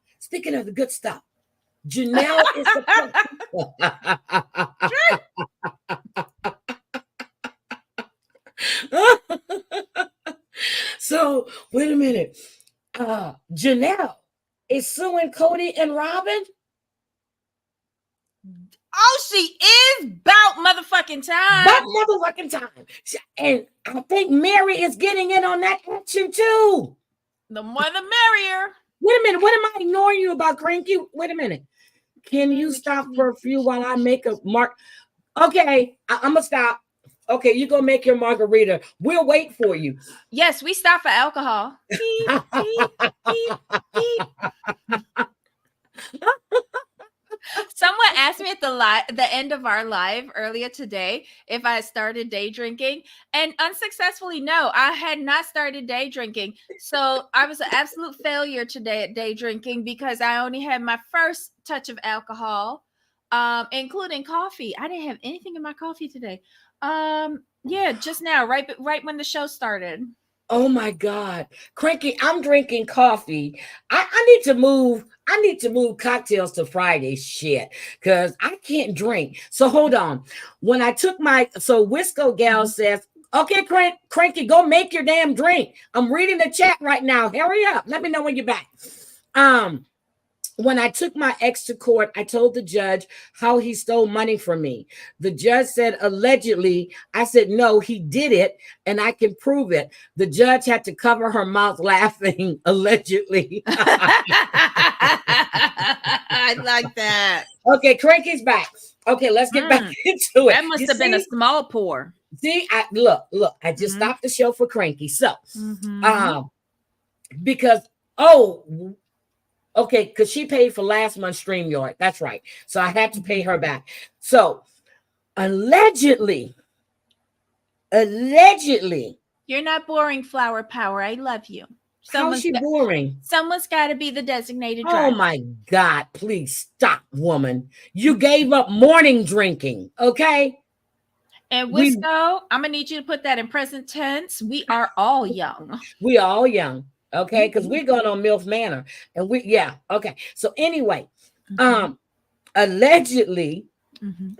Janelle is supposed. So wait a minute. Janelle is suing Cody and Robin. Oh, she is about motherfucking That time. motherfucking time. And I think Mary is getting in on that action too. The more the merrier. Wait a minute. What am I ignoring you about, Cranky? Wait a minute. Can you stop for a few while I make a mark? Okay, I'm gonna stop. Okay, you go make your margarita. We'll wait for you. Yes, we stop for alcohol. Beep, beep, beep, beep. Someone asked me at the end of our live earlier today if I started day drinking, and unsuccessfully, no, I had not started day drinking. So I was an absolute failure today at day drinking because I only had my first touch of alcohol, including coffee. I didn't have anything in my coffee today. Yeah, just now, right when the show started. Oh my God, Cranky! I'm drinking coffee. I need to move. I need to move cocktails to Friday shit because I can't drink. So hold on. When I took Wisco Gal says, okay, Cranky, go make your damn drink. I'm reading the chat right now. Hurry up. Let me know when you're back. When I took my ex to court, I told the judge how he stole money from me. The judge said, allegedly. I said, no, he did it, and I can prove it. The judge had to cover her mouth laughing, allegedly. I like that. Okay, Cranky's back. Okay, let's get back into it. That must You have been a see, small pour. look, I just Mm-hmm. stopped the show for Cranky. So, Mm-hmm. because, okay, because she paid for last month's StreamYard. That's right. So I had to pay her back. So allegedly, You're not boring, Flower Power. I love you. how's she boring? Someone's got to be the designated Oh driver. my God, please stop, woman. You gave up morning drinking, okay? And Wisco, I'm gonna need you to put that in present tense. We are all young. We are all young, okay? Because we're going on MILF Manor. And okay. So anyway, allegedly,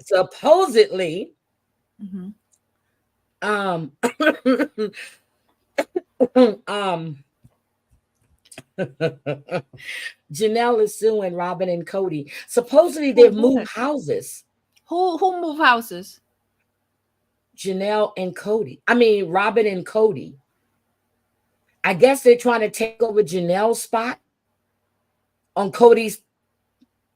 supposedly, Janelle is suing Robin and Cody. Supposedly Who they've would? moved houses. Who move houses? Janelle and Cody. I mean, Robin and Cody. I guess they're trying to take over Janelle's spot on Cody's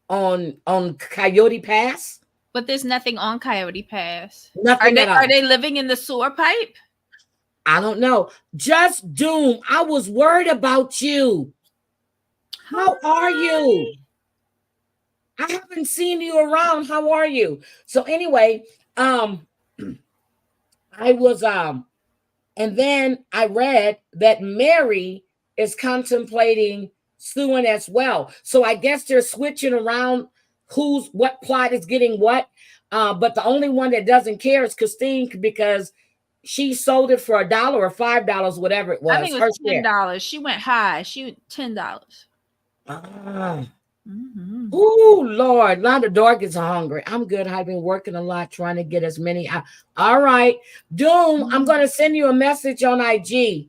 on Coyote Pass. But there's nothing on Coyote Pass. Nothing at Are all. they living in the sewer pipe? I don't know. Just Doom. I was worried about you. How are you? Hi. I haven't seen you around. How are you? So anyway, um, I was and then I read that Mary is contemplating suing as well. So I guess they're switching around who's what plot is getting what. But the only one that doesn't care is Christine because she sold it for $1 or $5, whatever it I was, think it her was share. $10. She went high. She went $10. Ah. Mm-hmm. Oh Lord, now the dog is hungry. I'm good. I've been working a lot trying to get as many. All right, Doom. I'm gonna send you a message on IG.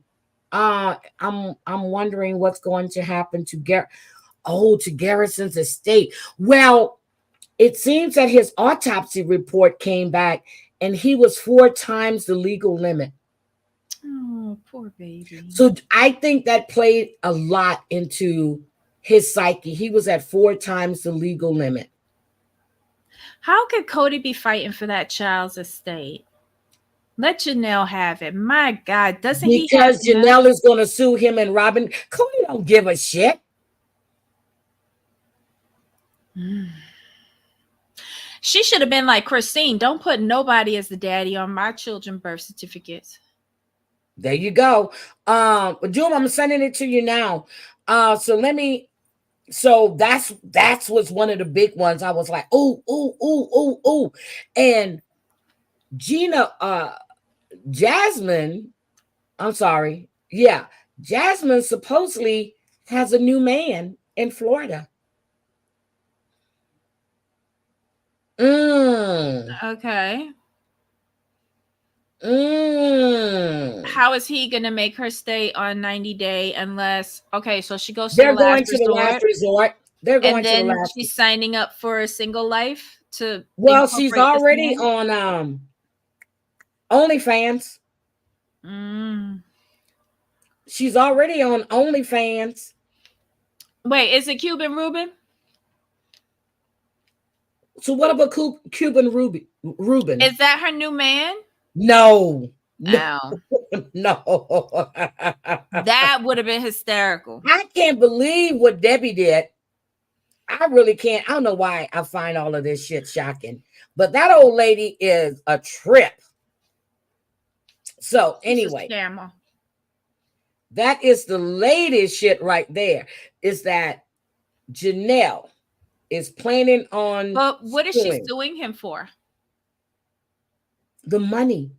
I'm wondering what's going to happen to to Garrison's estate. Well, it seems that his autopsy report came back, and he was 4 times the legal limit. Oh, poor baby. So I think that played a lot into his psyche. He was at 4 times the legal limit. How could Cody be fighting for that child's estate? Let Janelle have it. My God, doesn't he have Because enough? Janelle is going to sue him and Robin. Cody don't give a shit. She should have been like Christine. Don't put nobody as the daddy on my children's birth certificates. There you go. Doom, I'm sending it to you now. So that's was one of the big ones. I was like, ooh. And Jasmine, I'm sorry. Yeah, Jasmine supposedly has a new man in Florida. Okay. How is he gonna make her stay on 90-day unless so she goes to They're the last going to the last resort. They're going and to the then last. she's signing up for a single life to Well, she's incorporate this already man? on OnlyFans. She's already on OnlyFans. Wait, is it Cuban Ruben? So what about Cuban Ruben? Is that her new man? No. Oh. No. That would have been hysterical. I can't believe what Debbie did. I really can't. I don't know why I find all of this shit shocking. But that old lady is a trip. So anyway, that is the latest shit right there. Is that Janelle is planning on. But what is she suing him for? The money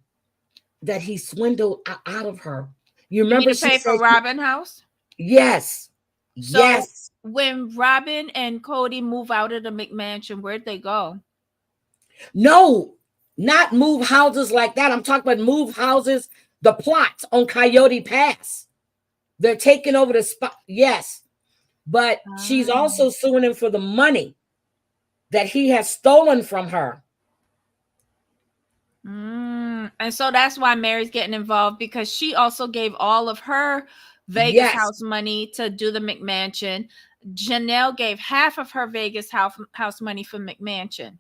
that he swindled out of her. You remember to pay for Robin house? Yes. So yes. When Robin and Cody move out of the McMansion, where'd they go? No, not move houses like that. I'm talking about move houses, the plots on Coyote Pass. They're taking over the spot. Yes. But she's also suing him for the money that he has stolen from her. And so that's why Mary's getting involved, because she also gave all of her Vegas house money to do the McMansion. Janelle gave half of her Vegas house money for McMansion.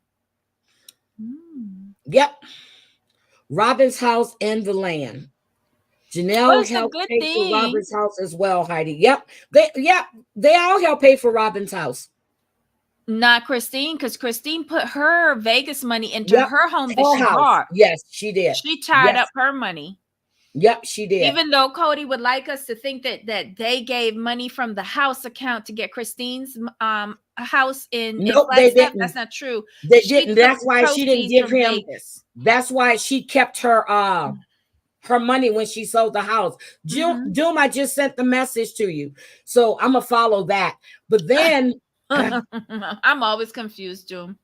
Yep. Robin's house and the land. Janelle helped pay for Robin's house as well, Heidi. Yep. They all help pay for Robin's house. Not Christine, because Christine put her Vegas money into her home that she bought. Yes, she did. She tied up her money. Yep, she did. Even though Cody would like us to think that they gave money from the house account to get Christine's house in they didn't. That's not true. They didn't. That's why she didn't give him. Vegas. That's why she kept her her money when she sold the house. Doom, I just sent the message to you, so I'm gonna follow that. But then I'm always confused, Doom.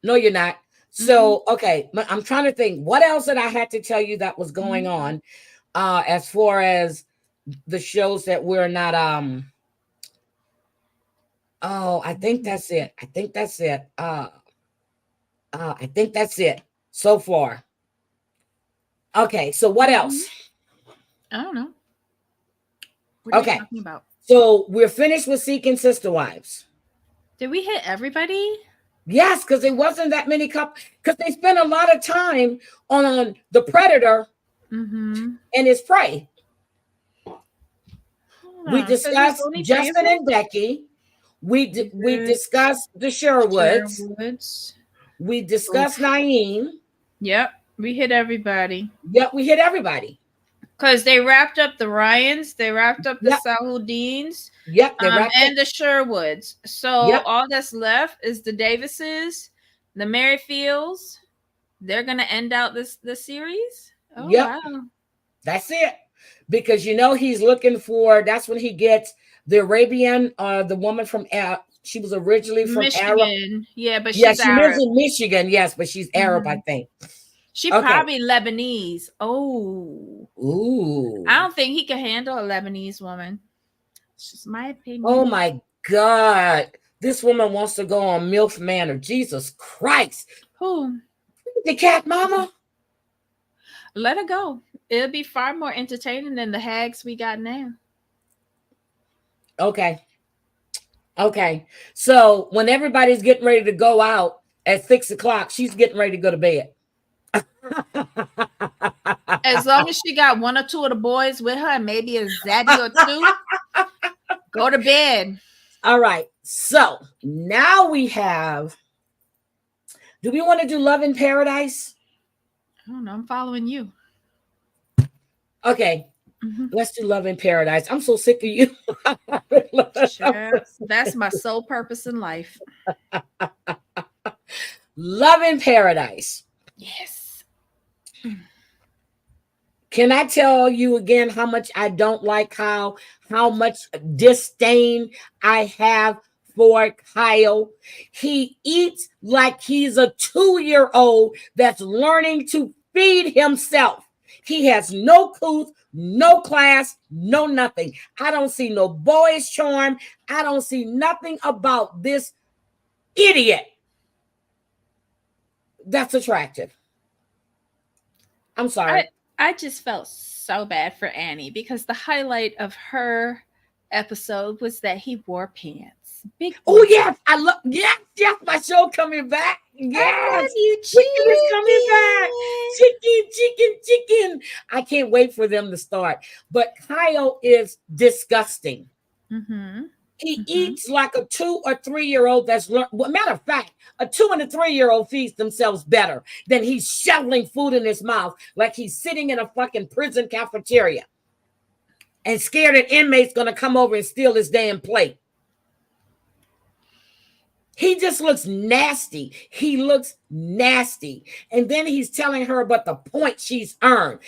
No, you're not. So, okay, I'm trying to think what else that I had to tell you that was going on as far as the shows that we're not oh, I think that's it. I think that's it. I think that's it so far. Okay, so what Mhm. else? I don't know. What are you Okay, talking about? so we're finished with Seeking Sister Wives. Did we hit everybody? Yes, because it wasn't that many couples. Because they spent a lot of time on the predator Mm-hmm. and his prey. Hold We on. So there's discussed only three of Justin them? and Becky. We Good. discussed the Sherwoods. Sherwoods. We discussed Oof. Naeem. Yep. We hit everybody. Yep, we hit everybody. Because they wrapped up the Ryans, they wrapped up the Yep, Saludines, yep, they wrapped it. and the Sherwoods. So Yep, all that's left is the Davises, the Merrifields. They're gonna end out this series. Oh yep, wow. that's it. Because he's looking for, that's when he gets the Arabian, the woman from she was originally from Arab. Michigan. Yeah, but Yeah, she's she lives Arab. in Michigan, yes, but she's Arab, I Hmm. think. She Okay. probably Lebanese. Oh. Ooh. I don't think he could handle a Lebanese woman. It's just my Oh opinion. my God. This woman wants to go on MILF Manor. Jesus Christ. Who? The cat mama? Let her go. It'll be far more entertaining than the hags we got now. Okay. Okay. So when everybody's getting ready to go out at 6 o'clock, she's getting ready to go to bed. As long as she got one or two of the boys with her, and maybe a zaddy or two, go to bed. All right. So now we have, do we want to do Love in Paradise? I don't know. I'm following you. Okay. Mm-hmm. Let's do Love in Paradise. I'm so sick of you. Sure. That's my sole purpose in life. Love in Paradise. Yes. Can I tell you again how much I don't like how much disdain I have for Kyle? He eats like he's a 2-year-old that's learning to feed himself. He has no couth, no class, no nothing. I don't see no boyish charm. I don't see nothing about this idiot that's attractive. I'm sorry. I just felt so bad for Annie because the highlight of her episode was that he wore pants. Big Oh boy. yes, I love yes, my show coming back. I love Yes, you, chicken is coming back. Chicken. I can't wait for them to start. But Kyle is disgusting. Mm-hmm. He Mm-hmm. eats like a 2 or 3-year-old that's learned. Well, matter of fact, a 2 and a 3-year-old feeds themselves better than he's shoveling food in his mouth like he's sitting in a fucking prison cafeteria and scared an inmate's gonna come over and steal his damn plate. He just looks nasty. He looks nasty. And then he's telling her about the point she's earned.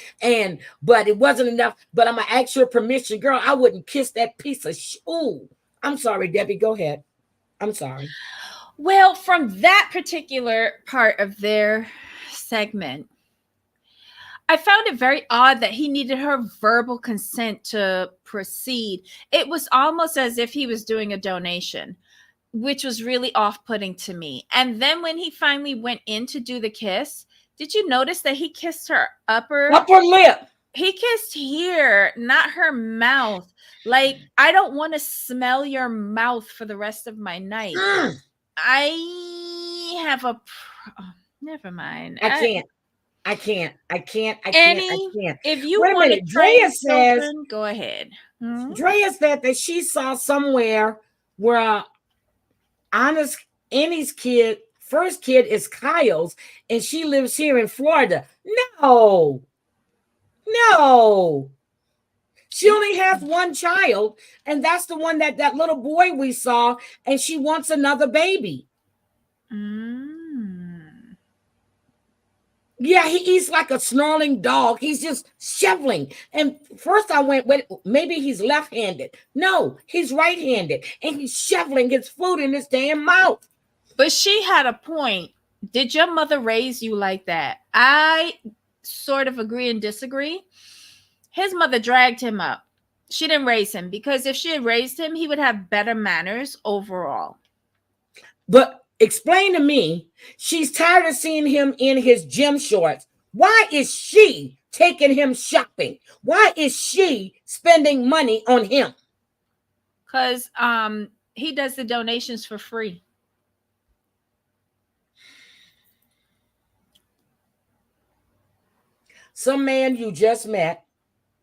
But it wasn't enough. But I'm gonna ask your permission, girl. I wouldn't kiss that piece of Ooh. I'm sorry, Debbie. Go ahead. I'm sorry. Well, from that particular part of their segment, I found it very odd that he needed her verbal consent to proceed. It was almost as if he was doing a donation, which was really off putting to me. And then when he finally went in to do the kiss, did you notice that he kissed her upper lip? He kissed here, not her mouth. Like, I don't want to smell your mouth for the rest of my night. I have a. Never mind. I can't. Annie, if you Wait a want to minute. train children, go ahead. Drea said that she saw somewhere where Annie's first kid is Kyle's, and she lives here in Florida. No. She only has one child, and that's the one that little boy we saw, and she wants another baby. Yeah, he eats like a snarling dog. He's just shoveling. And first I went, wait, maybe he's left-handed. No, he's right-handed, and he's shoveling his food in his damn mouth. But she had a point. Did your mother raise you like that? I sort of agree and disagree. His mother dragged him up. She didn't raise him, because if she had raised him, he would have better manners overall. But explain to me, she's tired of seeing him in his gym shorts. Why is she taking him shopping? Why is she spending money on him? Because he does the donations for free. Some man you just met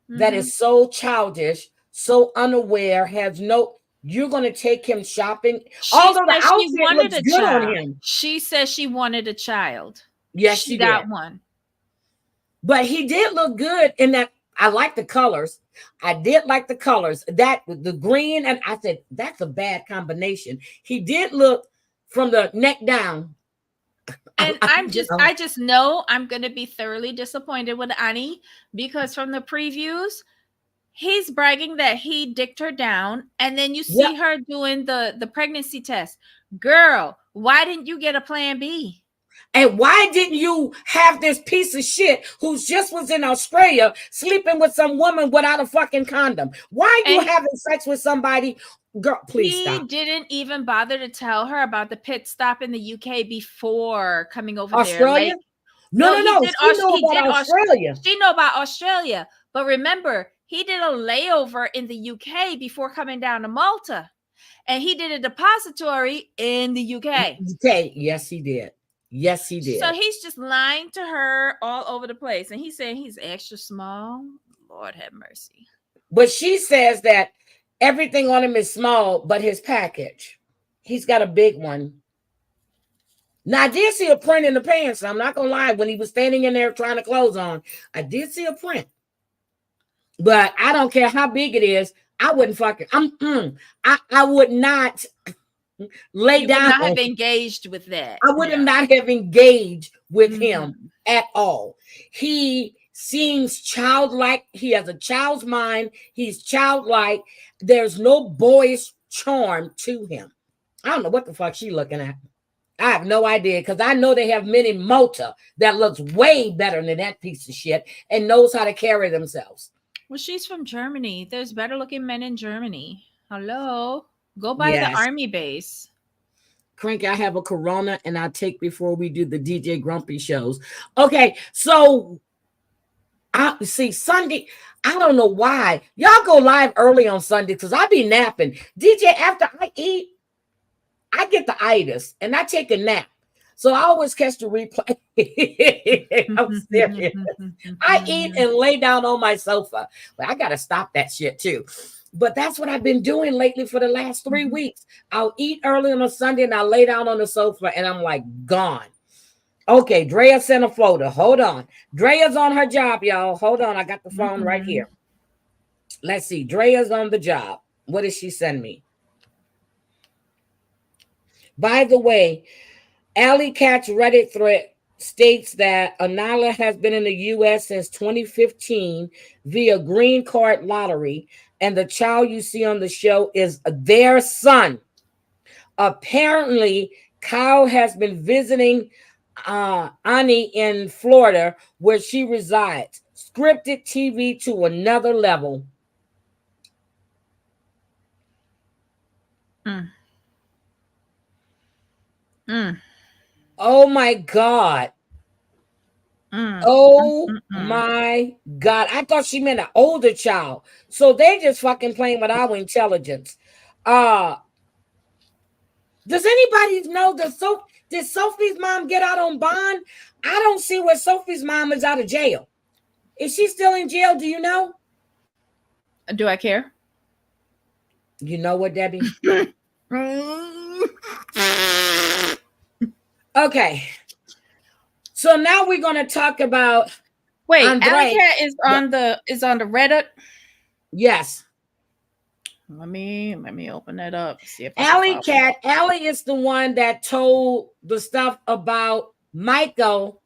that is so childish, so unaware, has no. You're going to take him shopping. Although the outfit looks good on him. She says she wanted a child. Yes, she got did. one. But he did look good in that. I like the colors. I did like the colors. That the green, and I said that's a bad combination. He did look from the neck down. And I just know I'm going to be thoroughly disappointed with Annie, because from the previews, he's bragging that he dicked her down, and then you see her doing the pregnancy test. Girl, why didn't you get a plan B? And why didn't you have this piece of shit who just was in Australia sleeping with some woman without a fucking condom? Why are you having sex with somebody? Girl, please stop. He didn't even bother to tell her about the pit stop in the UK before coming over Australia? there. No. She know about Australia. She know about Australia. But remember, he did a layover in the UK before coming down to Malta. And he did a depository in the UK. Yes, he did. Yes, he did. So he's just lying to her all over the place. And he's saying he's extra small. Lord have mercy. But she says that everything on him is small, but his package, he's got a big one. Now, I did see a print in the pants. I'm not going to lie. When he was standing in there trying to clothes on, I did see a print. But I don't care how big it is. I wouldn't fucking. I would not lay down. Would not have engaged with that. I would not have engaged with him at all. He seems childlike. He has a child's mind. He's childlike. There's no boyish charm to him. I don't know what the fuck she's looking at. I have no idea, because I know they have many Malta that looks way better than that piece of shit and knows how to carry themselves. Well, she's from Germany. There's better looking men in Germany. Hello. Go by the army base. Cranky, I have a Corona and I'll take before we do the DJ Grumpy shows. Okay, so I see Sunday. I don't know why. Y'all go live early on Sunday because I be napping. DJ, after I eat, I get the itis and I take a nap. So I always catch the replay. I'm serious. I eat and lay down on my sofa. But I got to stop that shit too. But that's what I've been doing lately for the last 3 weeks. I'll eat early on a Sunday and I'll lay down on the sofa and I'm like gone. Okay, Drea sent a photo. Hold on. Drea's on her job, y'all. Hold on. I got the phone right here. Let's see. Drea's on the job. What did she send me? By the way, Alley Cat's Reddit thread states that Anala has been in the U.S. since 2015 via green card lottery, and the child you see on the show is their son. Apparently, Kyle has been visiting Ani in Florida, where she resides. Scripted TV to another level. Oh my God. My God. I thought she meant an older child. So they just fucking playing with our intelligence. Does anybody know did Sophie's mom get out on bond? I don't see where Sophie's mom is out of jail. Is she still in jail? Do you know? Do I care? You know what, Debbie? Okay. So now we're going to talk about. Wait, Alley Cat is on the Reddit. Yes. Let me open that up. See if Alley Cat. Alley is the one that told the stuff about Michael,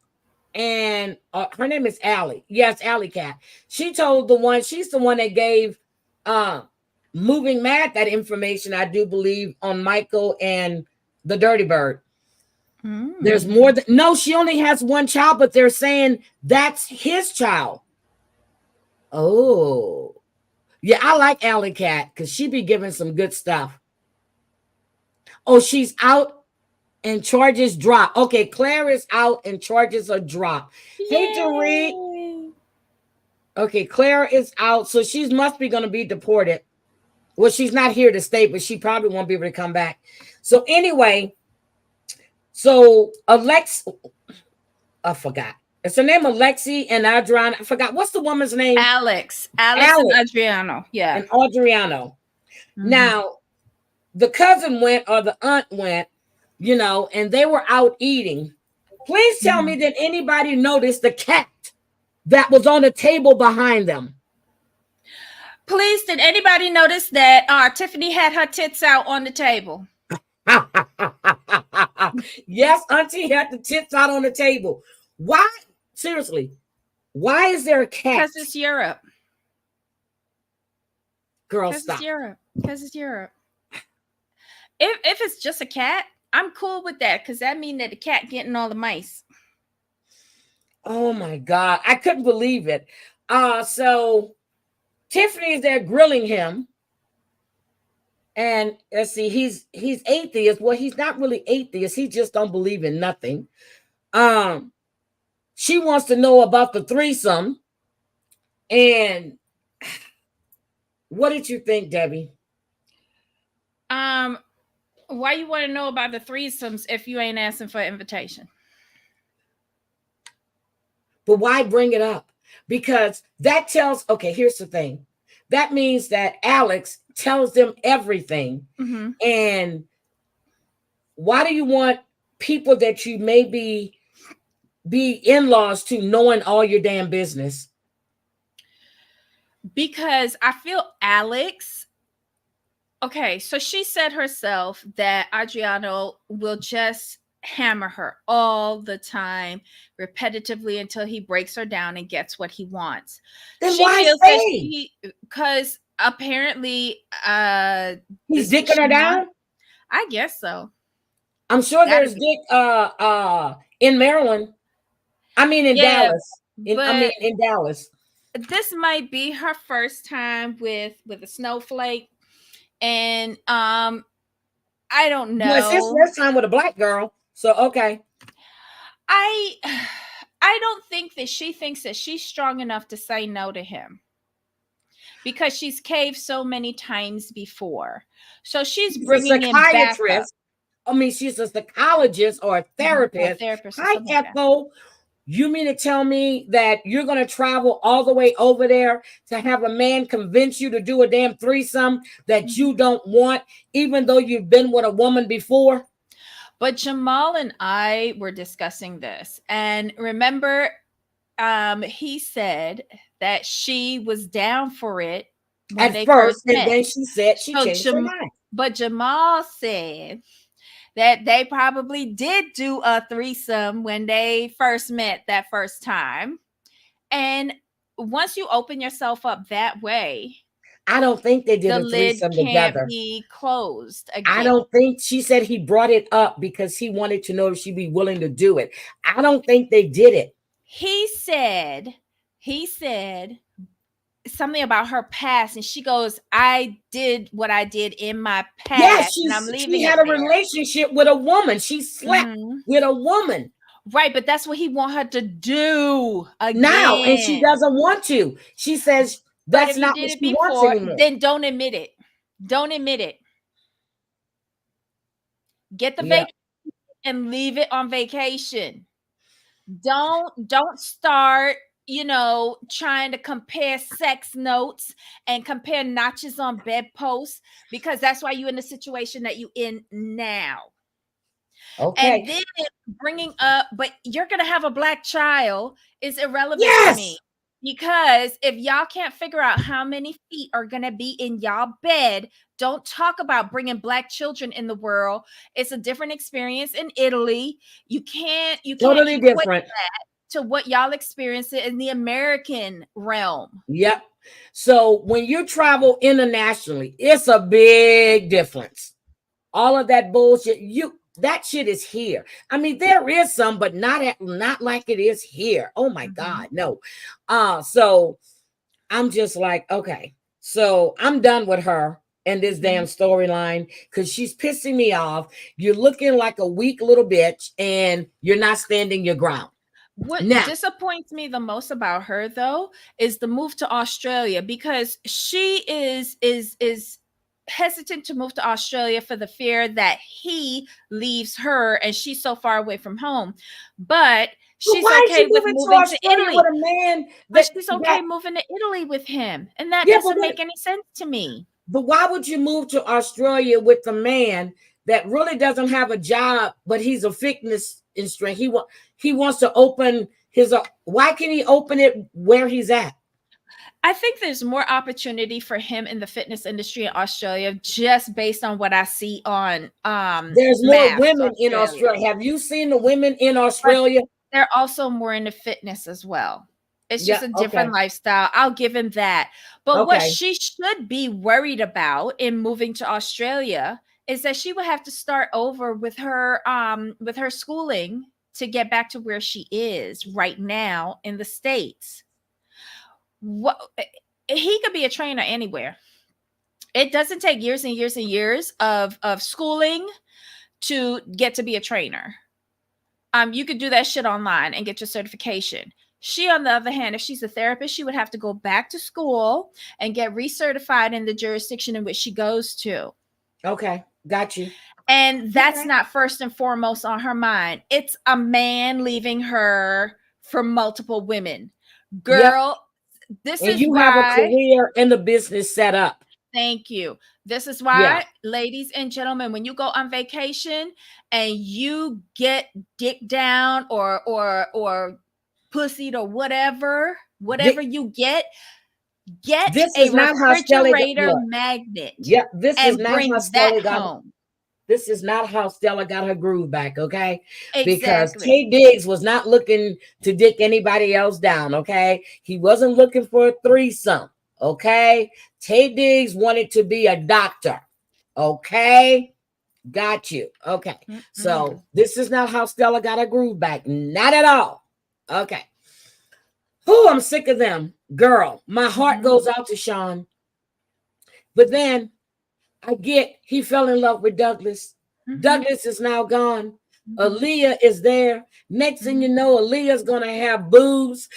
and her name is Alley. Yes, Alley Cat. She's the one that gave Moving Mad that information, I do believe, on Michael and the Dirty Bird. There's more than no, she only has one child, but they're saying that's his child. Oh, Yeah, I like Alley Cat because she be giving some good stuff. Oh, she's out and charges drop. Okay, Claire is out and charges are drop. Hey, Dorit. Yay! Okay, Claire is out, so she must be going to be deported. Well, she's not here to stay, but she probably won't be able to come back. So anyway, so I forgot. It's her name Alexi and Adriana. I forgot. What's the woman's name? Alex and Alex Adriano. Yeah. and Adriano. Mhm. Now, the cousin went or the aunt went, and they were out eating. Please tell me Mhm. that anybody noticed the cat that was on the table behind them. Please, did anybody notice that Tiffany had her tits out on the table? Yes, Auntie had the tits out on the table. Why? Seriously, why is there a cat? Because it's Europe. Girl, Because it's stop. Europe. Because it's Europe. If it's just a cat, I'm cool with that because that means that the cat getting all the mice. Oh my God. I couldn't believe it. So Tiffany is there grilling him. And let's see, he's atheist. Well, he's not really atheist. He just don't believe in nothing. She wants to know about the threesome. And what did you think, Debbie? Why you want to know about the threesomes if you ain't asking for an invitation? But why bring it up? Because that tells, okay, here's the thing. That means that Alex tells them everything. Mm-hmm. And why do you want people that you may be in-laws to knowing all your damn business? Because I feel Alex. Okay, so she said herself that Adriano will just hammer her all the time, repetitively until he breaks her down and gets what he wants. Then She why feels that stay? because apparently He's this dicking her down? I guess so. I'm sure Gotta there's be. dick in Maryland. I mean in Yeah, Dallas. but In Dallas. this might be her first time with a snowflake. And I don't Well, it's his know. first time with a black girl. So okay. I I don't think that she thinks that she's strong enough to say no to him because she's caved so many times before. So she's She's a bringing him back up. psychiatrist. I mean, she's a psychologist or a Or a therapist. therapist or Hi, something like that. Echo. You mean to tell me that you're going to travel all the way over there to have a man convince you to do a damn threesome that you don't want, even though you've been with a woman before? But Jamal and I were discussing this. And remember, he said that she was down for it when At they first, first and met. then she said she So changed her mind. But Jamal said that they probably did do a threesome when they first met that first time. And once you open yourself up that way, I don't think they did the a lid threesome can't together. be closed I again. don't think she said he brought it up because he wanted to know if she'd be willing to do it. I don't think they did it. He said something about her past, and she goes, I did what I did in my Yes, past, and I'm she leaving had it a there. relationship with a woman. She slept with a woman. Right, but that's what he want her to do Now, and she again. doesn't want to. She says But that's if you not what did it she wants before, anymore. then don't admit it. Don't admit it. Get the Yeah. vacation and leave it on vacation. Don't start, trying to compare sex notes and compare notches on bedposts because that's why you're in the situation that you in now. And Okay. then bringing up, but you're going to have a black child is irrelevant to me. Yes. Because if y'all can't figure out how many feet are going to be in y'all bed, don't talk about bringing black children in the world. It's a different experience in Italy. You can't Totally equate different. that to what y'all experience in the American realm. Yep. So when you travel internationally, it's a big difference. All of that bullshit, that shit is here. I mean, there is some, but not like it is here. Oh my God, no. So I'm just like, okay. So I'm done with her and this damn Mhm. storyline because she's pissing me off. You're looking like a weak little bitch and you're not standing your ground. What Now, disappoints me the most about her though is the move to Australia, because she is hesitant to move to Australia for the fear that he leaves her and she's so far away from home. But but she's why is she okay with moving to moving to Australia with Italy. a man But that she's that okay moving to Italy with him. And that yeah, but doesn't what, make any sense to me. but why would you move to Australia with a man that really doesn't have a job, but he's a fitness instructor? He wants to open his. Why can he open it where he's at? I think there's more opportunity for him in the fitness industry in Australia, just based on what I see on There's more Maps women in Australia. Australia. Have you seen the women in But Australia? they're also more into fitness as well. It's just Yeah. a Okay. different lifestyle. I'll give him that. But what Okay. she should be worried about in moving to Australia is that she would have to start over with her schooling to get back to where she is right now in the States. What he could be a trainer anywhere. It doesn't take years and years and years of schooling to get to be a trainer. You could do that shit online and get your certification. She, on the other hand, if she's a therapist, she would have to go back to school and get recertified in the jurisdiction in which she goes to. Okay. Got you. And that's Okay. not first and foremost on her mind. It's a man leaving her for multiple women. Yep. Girl, this And is you have a why. career in the business set up. Thank you. This is Yeah. why, ladies and gentlemen, when you go on vacation and you get dick down or pussied or whatever Thi- you get This a is not how Stella got. refrigerator Look. magnet Yep. This is and not how bring that Stella got. home. This is not how Stella got her groove back, okay? Because Exactly. Tay Diggs was not looking to dick anybody else down, okay? He wasn't looking for a threesome, okay? Tay Diggs wanted to be a doctor, okay? Got you, okay. Mm-mm. So this is not how Stella got her groove back, not at all, okay. Oh, I'm sick of them, girl. My heart Mhm. goes out to Sean, but then I get he fell in love with Douglas. Mhm. Douglas is now gone. Mhm. Aaliyah is there. Next thing you Mhm. know, Aaliyah's gonna have boobs.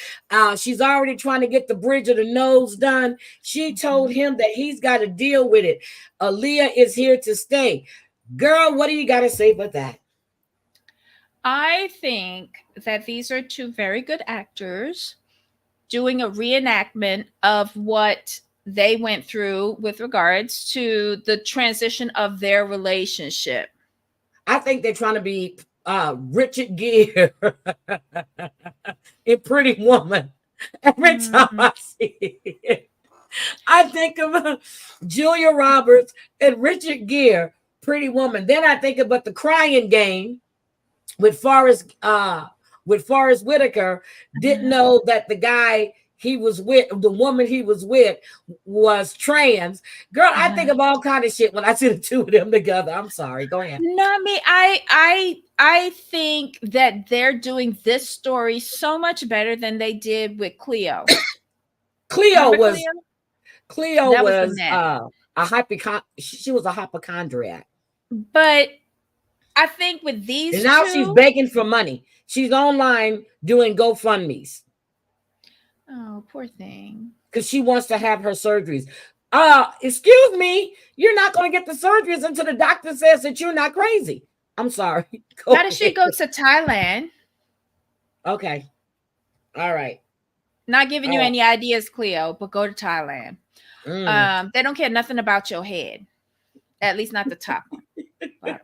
She's already trying to get the bridge of the nose done. She told Mhm. him that he's got to deal with it. Aaliyah is here to stay. Girl, what do you got to say about that? I think that these are two very good actors doing a reenactment of what they went through with regards to the transition of their relationship. I think they're trying to be Richard Gere in Pretty Woman. Every time Mm. I see it. I think of Julia Roberts and Richard Gere, Pretty Woman. Then I think about the Crying Game with Forrest Whitaker. Didn't Mhm. know that the guy he was with, the woman he was with, was trans. Girl, I think Uh-huh. of all kind of shit when I see the two of them together. I'm sorry. Go ahead. No, I mean, I think that they're doing this story so much better than they did with Cleo. Cleo Remember was Cleo? Cleo That was a was mess. a she was a hypochondriac. But I think with And these now she's two, begging for money. She's online doing GoFundMe's oh, poor thing. because she wants to have her surgeries. Excuse me, you're not going to get the surgeries until the doctor says that you're not crazy. I'm sorry. How Go does she ahead. go to Thailand? Okay. All right. Not giving you All any ideas, Cleo, but go to Thailand. right. They don't care nothing about your head, at least not the top one. Bottom.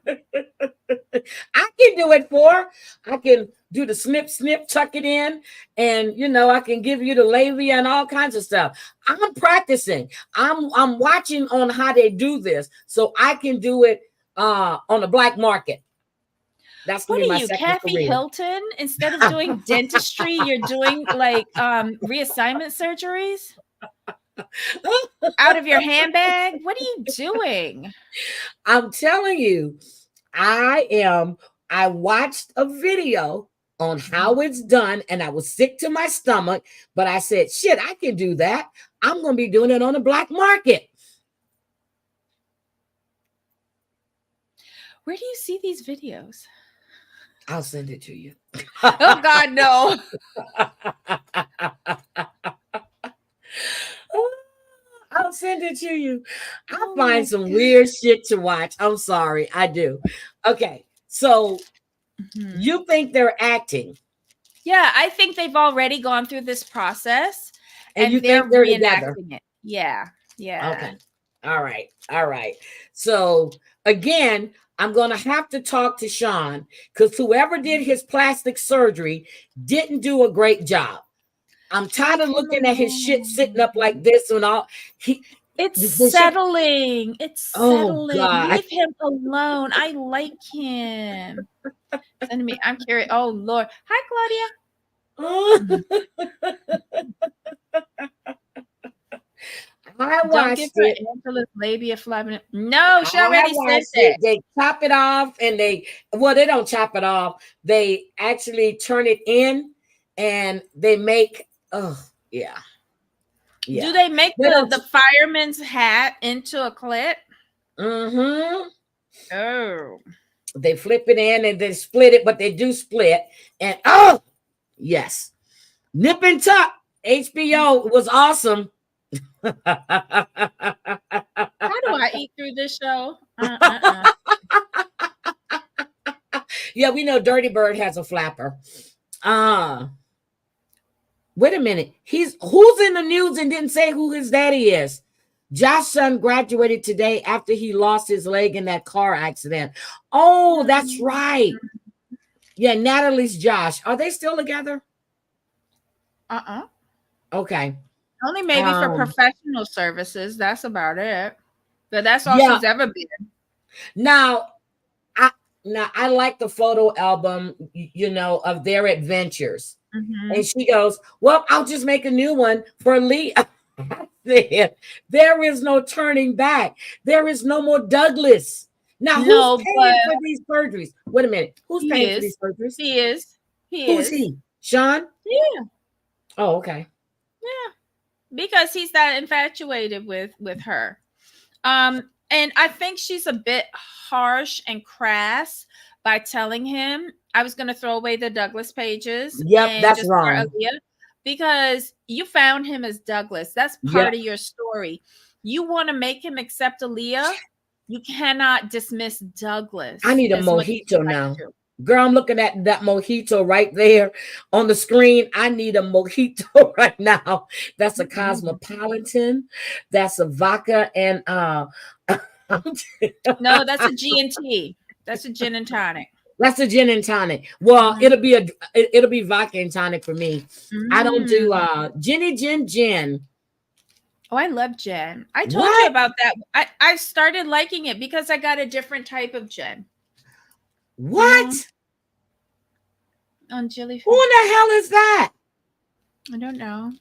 I can do it for her. I can do the snip, tuck it in, and I can give you the labia and all kinds of stuff. I'm practicing. I'm watching on how they do this, so I can do it on the black market. That's gonna What be are my you, second Kathy career. Hilton? Instead of doing dentistry, you're doing like reassignment surgeries out of your handbag? What are you doing? I'm telling you, I am. I watched a video on how it's done, and I was sick to my stomach, but I said, shit, I can do that. I'm going to be doing it on the black market. Where do you see these videos? I'll send it to you. Oh God, no. I'll send it to you. I Oh find my some God. weird shit to watch. I'm sorry, I do. Okay, so you think they're acting, Yeah, I think they've already gone through this process and you and they're think they're together? reenacting it. Yeah. Yeah. Okay. All right. All right. So again, I'm going to have to talk to Sean because whoever did his plastic surgery didn't do a great job. I'm tired Leave of him looking at his shit sitting up like alone. this and all. He, It's the shit. settling. It's Oh settling. God. Leave him alone. I like him. Send me. I'm curious. Oh Lord. Hi, Claudia. I Don't give watched her it. Angela's labia flapping. No, she I already said watched that. it. They chop it off and they don't chop it off. They actually turn it in and they make, oh, yeah. Do Yeah. they make They don't, the fireman's hat into a clit? mm-hmm. Oh. They flip it in and they split it, but they do split. And oh, yes. Nip and tuck. HBO was awesome. How do I eat through this show? Uh. Yeah, we know Dirty Bird has a flapper. Wait a minute. Who's in the news and didn't say who his daddy is? Josh's son graduated today after he lost his leg in that car accident. Oh, that's right. Yeah, Natalie's Josh. Are they still together? Uh-uh. Okay. Only maybe for professional services. That's about it. But that's all Yeah. she's ever been. Now I like the photo album, of their adventures. Mm-hmm. And she goes, well, I'll just make a new one for Lee. There is no turning back. There is no more Douglas. Now, who's paying for these surgeries? Wait a minute. Who's paying for these surgeries? He is. Who's he? Sean? Yeah. Oh, okay. Yeah. Because he's that infatuated with her. And I think she's a bit harsh and crass by telling him I was going to throw away the Douglas pages. Yep, and that's just wrong. Because you found him as Douglas. That's part of your story. You want to make him accept Aaliyah. You cannot dismiss Douglas. I need a mojito now. Girl, I'm looking at that mojito right there on the screen. I need a mojito right now. That's a Cosmopolitan. That's a vodka and no, that's a G&T. That's a gin and tonic. That's a gin and tonic. Well, it'll be vodka and tonic for me. I don't do Ginny gin. Oh, I love gin. I told you about that. I started liking it because I got a different type of gin. What? On jellyfish. Who in the hell is that? I don't know.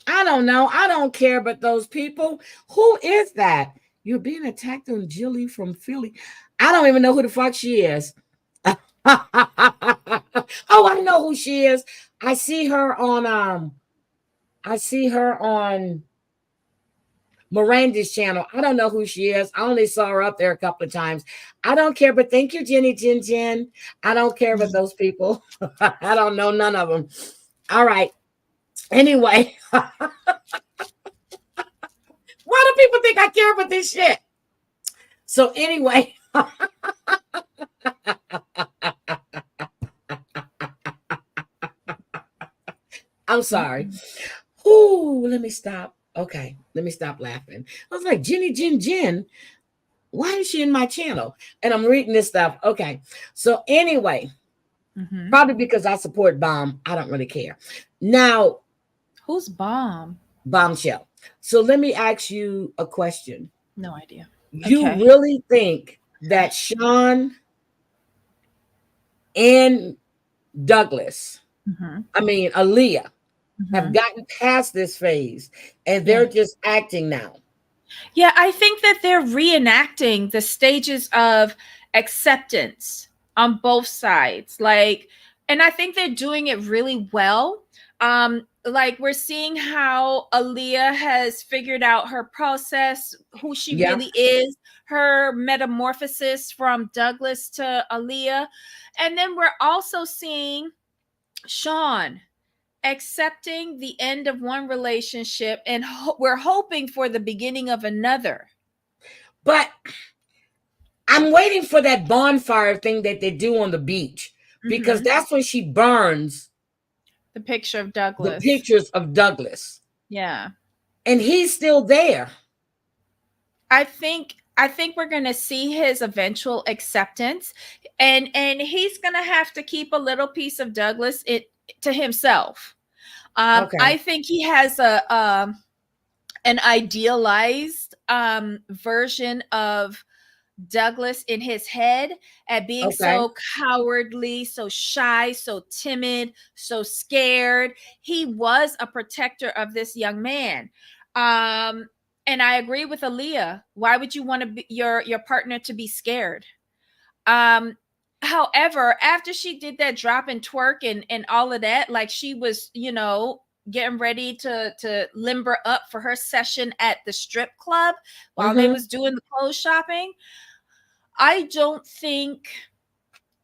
I don't know. I don't care, but those people, who is that? You're being attacked on Jilly from Philly. I don't even know who the fuck she is. Oh, I know who she is. I see her on Miranda's channel. I don't know who she is. I only saw her up there a couple of times. I don't care, but thank you, Jenny Jen. I don't care about those people. I don't know none of them. All right. Anyway. Why do people think I care about this shit? So anyway. I'm sorry. Ooh, let me stop. Okay, let me stop laughing. I was like, Jenny Jen, why is she in my channel? And I'm reading this stuff. Okay, so anyway, probably because I support Bomb. I don't really care. Now, who's Bomb? Bombshell. So let me ask you a question. No idea. You really think that Sean and Douglas, I mean, Aaliyah, have gotten past this phase and they're just acting now? Yeah, I think that they're reenacting the stages of acceptance on both sides. Like And I think they're doing it really well. Like we're seeing how Aaliyah has figured out her process, who she Yeah. really is, her metamorphosis from Douglas to Aaliyah. And then we're also seeing Sean accepting the end of one relationship, and we're hoping for the beginning of another. But I'm waiting for that bonfire thing that they do on the beach, because Mm-hmm. that's when she burns The picture of the Douglas. pictures of Douglas. Yeah. And he's still there. I think we're going to see his eventual acceptance, and he's going to have to keep a little piece of Douglas it to himself. Okay. I think he has a an idealized version of Douglas in his head at being Okay. so cowardly, so shy, so timid, so scared. He was a protector of this young man. And I agree with Aaliyah. Why would you want to be your partner to be scared? Um, However, after she did that drop and twerk and all of that, like she was, getting ready to limber up for her session at the strip club while they Mm-hmm. was doing the clothes shopping. I don't think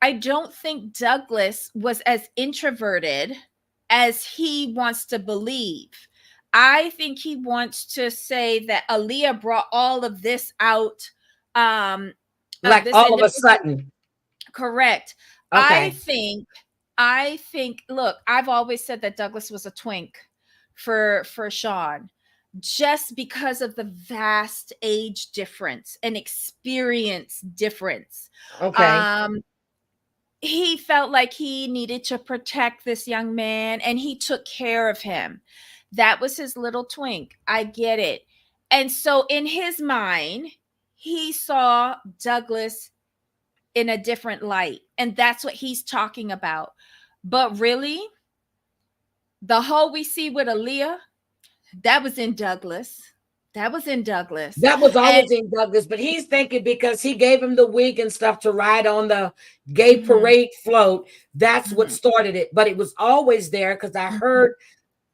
I don't think Douglas was as introverted as he wants to believe. I think he wants to say that Aaliyah brought all of this out, um of Like this all of a individual. sudden. Correct. I Okay. think I think look, I've always said that Douglas was a twink for Sean, just because of the vast age difference and experience difference. Okay. Um he felt like he needed to protect this young man, and he took care of him. That was his little twink. I get it. And so in his mind, he saw Douglas in a different light. And that's what he's talking about. But really, the hole we see with Aaliyah, that was in Douglas. That was in Douglas. That was And always in Douglas, but he's thinking because he gave him the wig and stuff to ride on the gay mhm, parade float. That's what mhm, started it. But it was always there, because I mhm, heard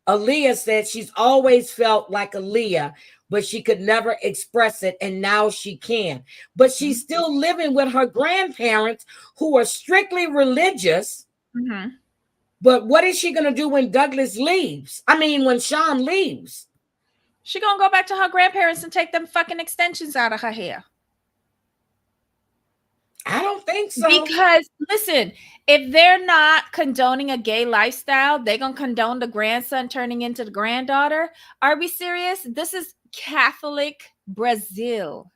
Aaliyah said she's always felt like Aaliyah, but she could never express it. And now she can. But she's still living with her grandparents, who are strictly religious. mhm. But what is she going to do when Douglas leaves? I mean, when Sean leaves? She gonna go back to her grandparents and take them fucking extensions out of her hair. I don't think so. Because listen, if they're not condoning a gay lifestyle, they're gonna condone the grandson turning into the granddaughter. Are we serious? This is Catholic Brazil.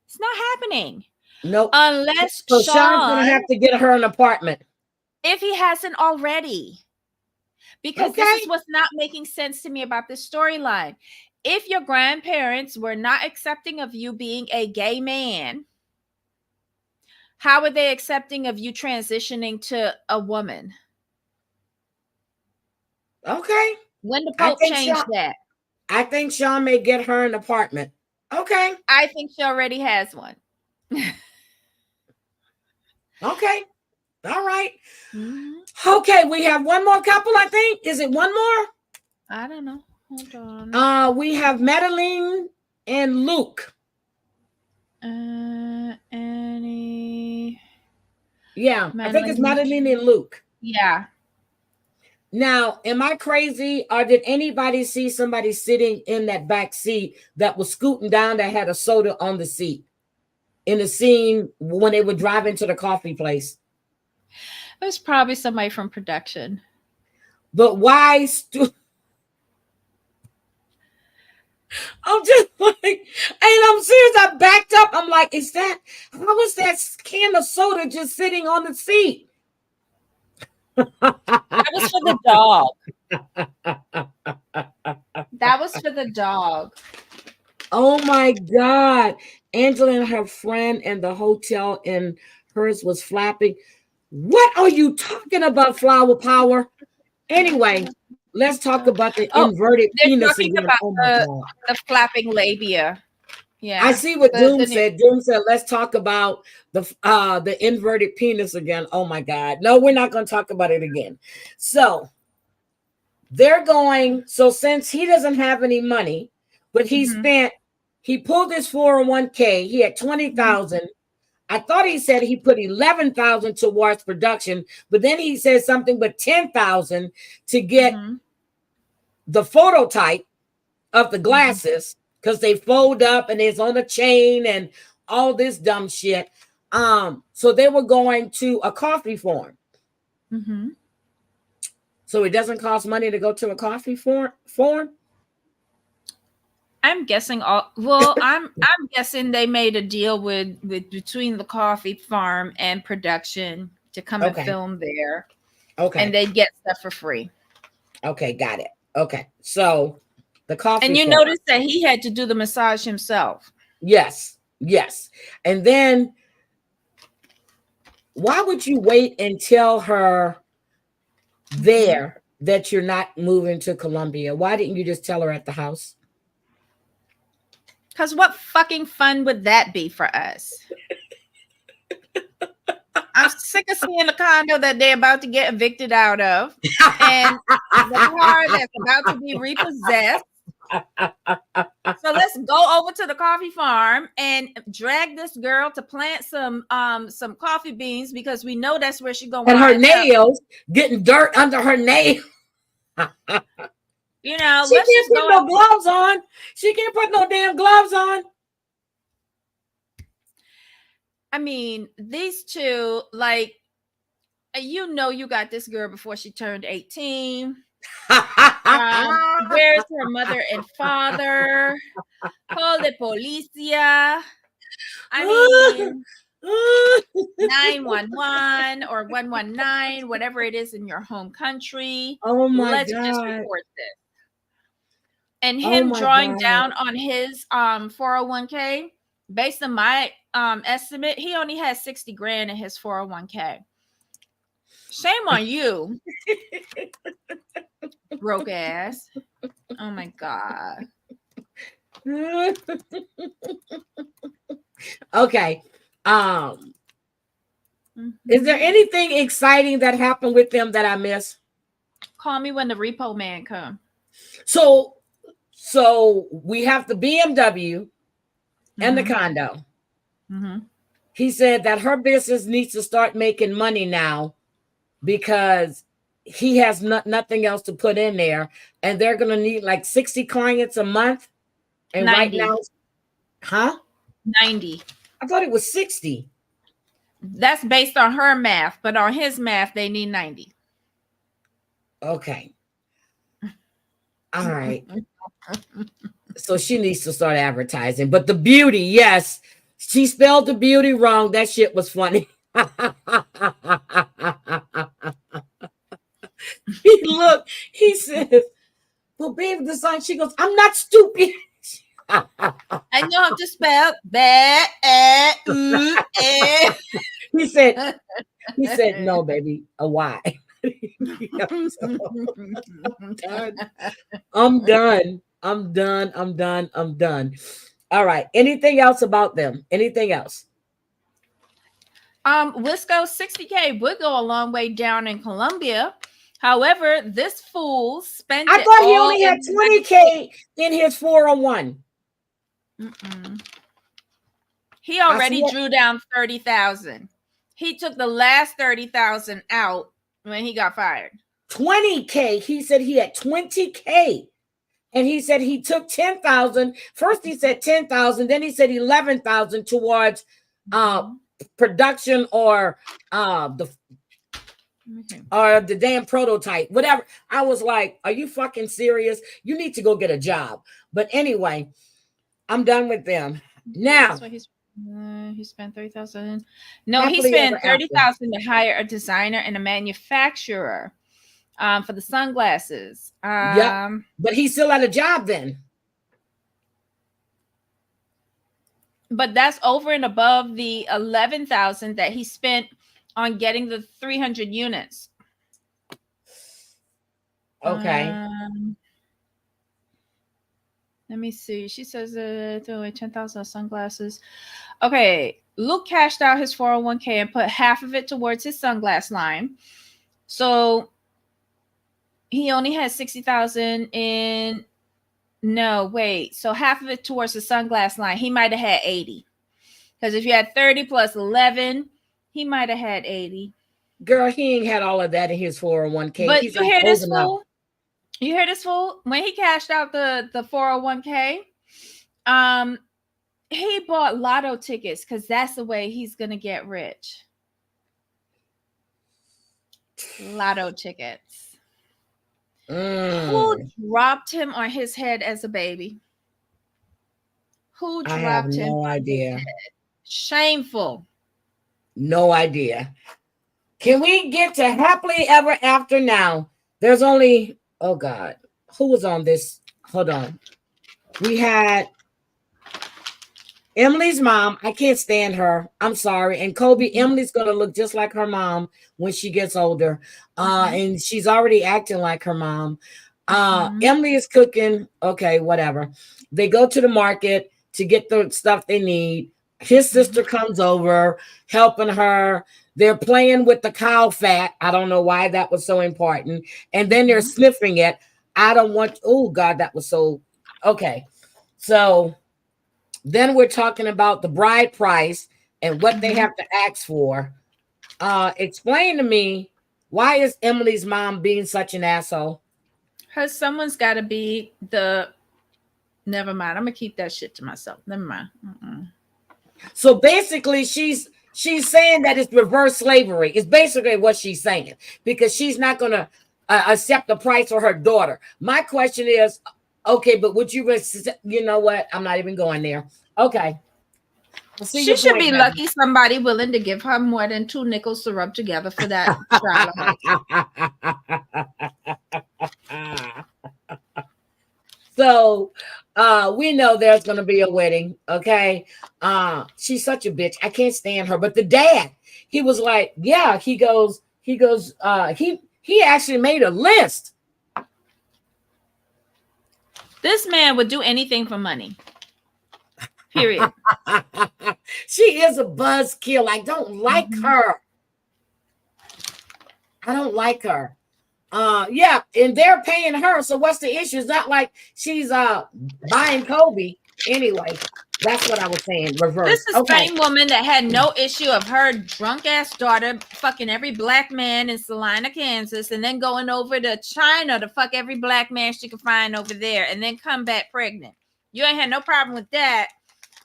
It's not happening Nope. unless So Sean's going to Sean, have to get her an apartment. if he hasn't already. Because this is Okay. what's not making sense to me about this storyline. If your grandparents were not accepting of you being a gay man, how are they accepting of you transitioning to a woman? Okay. When the I Pope think Sean changed that? I think Sean may get her an apartment. Okay. I think she already has one. Okay. All right. Mhm. Okay, we have one more couple, I think. Is it one more? I don't know. Hold on. We have Madeline and Luke. Annie. Yeah, I think it's Madeline. Madeline and Luke. Yeah. Now, am I crazy, or did anybody see somebody sitting in that back seat that was scooting down that had a soda on the seat in the scene when they were driving to the coffee place? It was probably somebody from production. But why? I'm just like, and I'm serious. I backed up. I'm like, how was that can of soda just sitting on the seat? That was for the dog. That was for the dog. Oh my God. Angela and her friend in the hotel, and hers was flapping. What are you talking about, Flower Power? Anyway, let's talk about the Oh, inverted they're penis talking again. about Oh my God. the flapping labia. I Yeah. see what The Doom new. said. Doom said, let's talk about the inverted penis again. Oh my God. No, we're not going to talk about it again. So they're going, so since he doesn't have any money, but Mm-hmm. he pulled his 401k, he had 20,000. I thought he said he put 11,000 towards production, but then he said something but 10,000 to get Mm-hmm. the phototype of the Mm-hmm. glasses because they fold up and it's on a chain and all this dumb shit. So they were going to a coffee farm. Mm-hmm. So it doesn't cost money to go to a coffee farm. I'm guessing all well, I'm guessing they made a deal with between the coffee farm and production to come and Okay. film there, and Okay. they get stuff for free. Okay. Got it. Okay. So the coffee And you farm. notice that he had to do the massage himself. Yes. Yes. And then why would you wait and tell her Mhm. there that you're not moving to Columbia? Why didn't you just tell her at the house? Because what fucking fun would that be for us? I'm sick of seeing the condo that they're about to get evicted out of and the car that's about to be repossessed. So let's go over to the coffee farm and drag this girl to plant some coffee beans because we know that's where she's gonna And her wind up. nails, getting dirt under her nails. You know, She let's can't just put go. no gloves on. She can't put no damn gloves on. I mean, these two, like, you know, you got this girl before she turned 18. Where's her mother and father? Call the policia. I mean, 911 or 119, whatever it is in your home country. Oh my Let's just God. report this. And Oh him my drawing God. down on his 401k, based on my estimate, he only has 60 grand in his 401k. Shame on you, broke ass. Oh my God. Okay. Is there Mhm. anything exciting that happened with them that I missed? Call me when the repo man come. So we have the BMW and the Mm-hmm. condo. Mm-hmm. He said that her business needs to start making money now because he has nothing else to put in there, and they're going to need like 60 clients a month. And right 90. now, huh? 90. I thought it was 60. That's based on her math, but on his math, they need 90. Okay. All right. So she needs to start advertising. But the beauty, yes, she spelled the beauty wrong. That shit was funny. He looked, he says, well, baby, the sign, she goes, I'm not stupid. I know how to spell that. He said, no, baby, a Y. I'm done. I'm done. I'm done. I'm done. All right. Anything else about them? Anything else? Wisco 60K would go a long way down in Colombia. However, this fool spent I it thought he all only in had the United States. 20K in his 401. Mm-mm. He I see already it. drew down 30,000. He took the last 30,000 out when he got fired. 20K. He said he had 20K. And he said he took 10,000. First he said 10,000, then he said 11,000 towards Mhm. production or the damn prototype, whatever. I was like, are you fucking serious? You need to go get a job. But anyway, I'm done with them. Now, That's what he spent 30,000. No, he happily ever spent after. 30,000 to hire a designer and a manufacturer for the sunglasses. Yep. But he still had a job then. But that's over and above the 11,000 that he spent on getting the 300 units. Okay. Let me see. She says threw away 10,000 sunglasses. Okay. Luke cashed out his 401k and put half of it towards his sunglass line. So he only had 60,000 in. No, wait. So half of it towards the sunglass line. He might have had 80. Because if you had 30 plus 11, he might have had 80. Girl, he ain't had all of that in his 401k. But He's you not hear old this enough. fool? You hear this fool? When he cashed out the 401k, he bought lotto tickets because that's the way he's gonna get rich. Lotto tickets. Who dropped him on his head as a baby? Who I have dropped him no on his idea. head? Shameful. No idea. Can we get to happily ever after now? There's only, oh God, who was on this? Hold on. We had Emily's mom. I can't stand her. I'm sorry. And Kobe, Emily's gonna look just like her mom when she gets older. And she's already acting like her mom. Emily is cooking. Okay, whatever. They go to the market to get the stuff they need. His sister comes over, helping her. They're playing with the cow fat. I don't know why that was so important. And then they're sniffing it. I don't want, oh God, that was so okay. So then we're talking about the bride price and what they have to ask for. Explain to me, why is Emily's mom being such an asshole? Because someone's got to be the. Never mind. I'm gonna keep that shit to myself. Never mind. So basically, she's saying that it's reverse slavery. It's basically what she's saying, because she's not going to accept the price for her daughter. My question is, okay, but would you? You know what? I'm not even going there. Okay. She should be lucky somebody willing to give her more than 2 nickels to rub together for that child of hers. So we know there's going to be a wedding. Okay. She's such a bitch. I can't stand her. But the dad, he was like, yeah, he actually made a list. This man would do anything for money. Period. She is a buzzkill. I don't like her. I don't like her. Yeah, and they're paying her. So what's the issue? It's not like she's buying Kobe. Anyway, that's what I was saying. Reverse. This is the same woman that had no issue of her drunk ass daughter fucking every black man in Salina, Kansas, and then going over to China to fuck every black man she could find over there, and then come back pregnant. You ain't had no problem with that,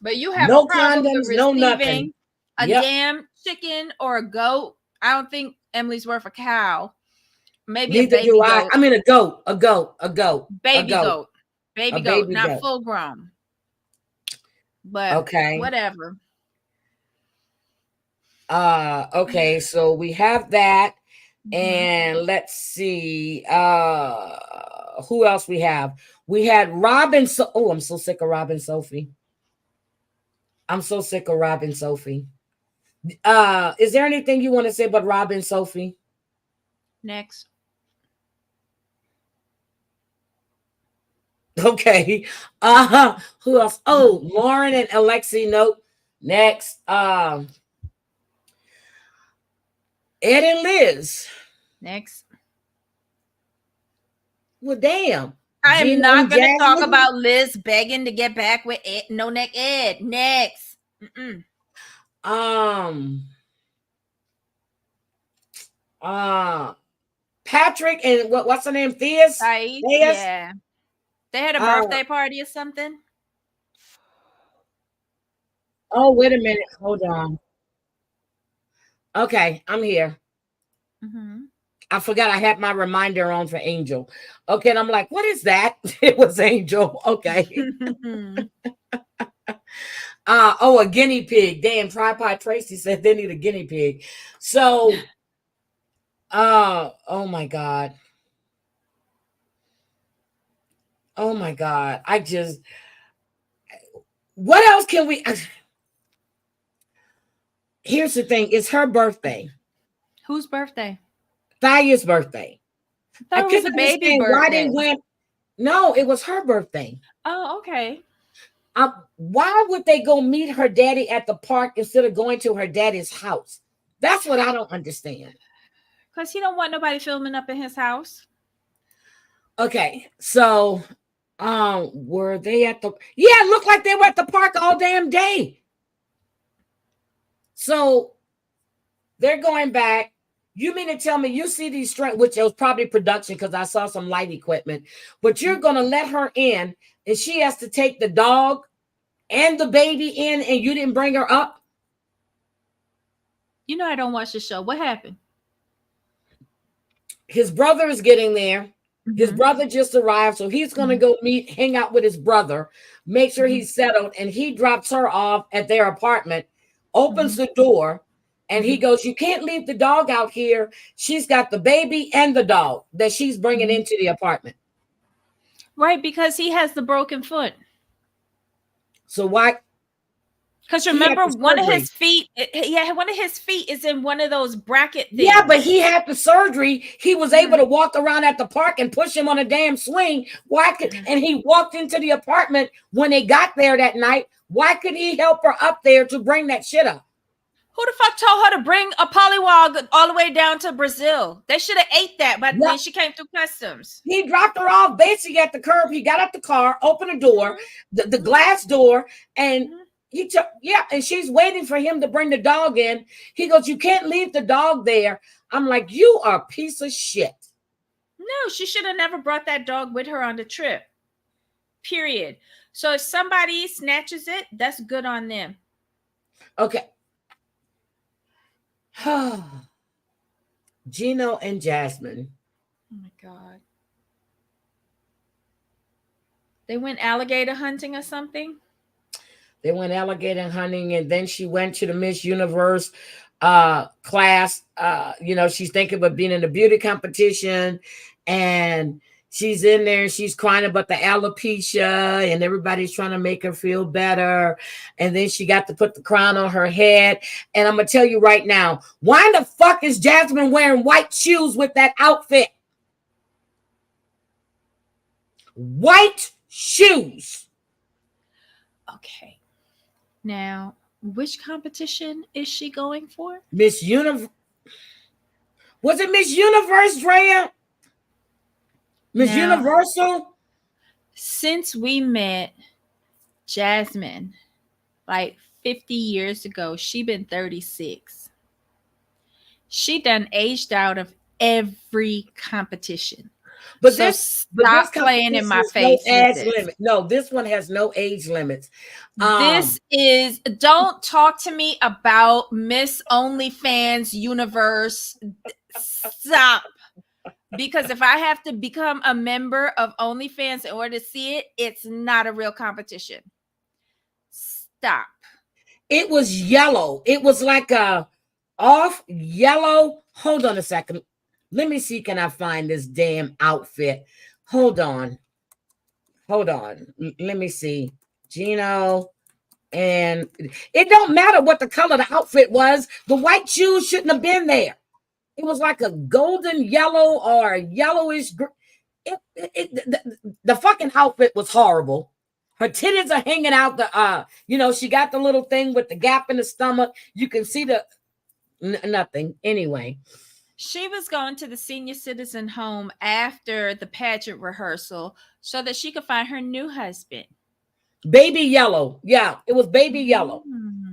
but you have no a problem condoms, with receiving a damn chicken or a goat. I don't think Emily's worth a cow. Maybe neither a baby do I. goat. I mean, a goat. Baby goat. Baby goat, not full grown. But okay, whatever. Okay, so we have that. And let's see. Who else we have? We had Robin. Oh, I'm so sick of Robin Sophie. I'm so sick of Robin Sophie. Is there anything you want to say about Robin Sophie? Next. Okay. Who else? Oh, Lauren and Alexi. Nope. Next. Ed and Liz. Next. Well, damn. I am not going to talk about Liz begging to get back with Ed, No Neck Ed. Next. Patrick and what's her name? Theus? Yeah. They had a birthday party or something. Oh, wait a minute. Hold on. Okay, I'm here. I forgot I had my reminder on for Angel. Okay, and I'm like, what is that? It was Angel. Okay. Oh, a guinea pig. Damn, Tripod Tracy said they need a guinea pig. So, oh my God. Oh my God. What else can we? Here's the thing. It's her birthday. Whose birthday? Thaya's birthday. I couldn't understand why they went. No, it was her birthday. Oh, okay. Why would they go meet her daddy at the park instead of going to her daddy's house? That's what I don't understand. Because he don't want nobody filming up in his house. Okay, so were they at the yeah, it looked like they were at the park all damn day. So they're going back. You mean to tell me you see these strength, which was probably production because I saw some light equipment, but you're gonna let her in and she has to take the dog and the baby in and you didn't bring her up? You know I don't watch the show. What happened? His brother is getting there. His Mm-hmm. brother just arrived, so he's going to go hang out with his brother, make sure Mm-hmm. he's settled, and he drops her off at their apartment, opens Mm-hmm. the door, and he Mm-hmm. goes, "You can't leave the dog out here. She's got the baby and the dog that she's bringing Mm-hmm. into the apartment." Right, because he has the broken foot. So why Because he had remember, the one of surgery? his feet, yeah, one of his feet is in one of those bracket Yeah, but things. he had the surgery. He was able Mm-hmm. to walk around at the park and push him on a damn swing. Why could Mm-hmm. and he walked into the apartment when they got there that night? Why could he help her up there to bring that shit up? Who the fuck told her to bring a polywog all the way down to Brazil? They should have ate that, but Yeah, when she came through customs. he dropped her off basically at the curb. He got out the car, opened the door, the Mm-hmm. glass door, and Mm-hmm. he took, yeah, and she's waiting for him to bring the dog in. He goes, "You can't leave the dog there." I'm like, "You are a piece of shit." No, she should have never brought that dog with her on the trip. Period. So if somebody snatches it, that's good on them. Okay. Gino and Jasmine. Oh my God. They went alligator hunting or something? They went alligator hunting, and then she went to the Miss Universe class. She's thinking about being in a beauty competition, and she's in there and she's crying about the alopecia, and everybody's trying to make her feel better. And then she got to put the crown on her head. And I'm gonna tell you right now, why the fuck is Jasmine wearing white shoes with that outfit? White shoes. Okay. Now, which competition is she going for? Miss Universe. Was it Miss Universe, Drea? Miss Now, Universal? since we met Jasmine like 50 years ago, she been 36. She done aged out of every competition. But So this stop playing in competition my is no face with age this. limit. No, this one has no age limits. This is, don't talk to me about Miss OnlyFans universe. Stop. Because if I have to become a member of OnlyFans in order to see it, it's not a real competition. Stop. It was yellow. It was like a off yellow. Hold on a second. Let me see. Can I find this damn outfit? Hold on. Hold on. Let me see. Gino. And it don't matter what the color of the outfit was. The white shoes shouldn't have been there. It was like a golden yellow or yellowish. The fucking outfit was horrible. Her titties are hanging out. She got the little thing with the gap in the stomach. You can see the nothing. Anyway, She was going to the senior citizen home after the pageant rehearsal so that she could find her new husband. baby yellow. Yeah, it was baby yellow.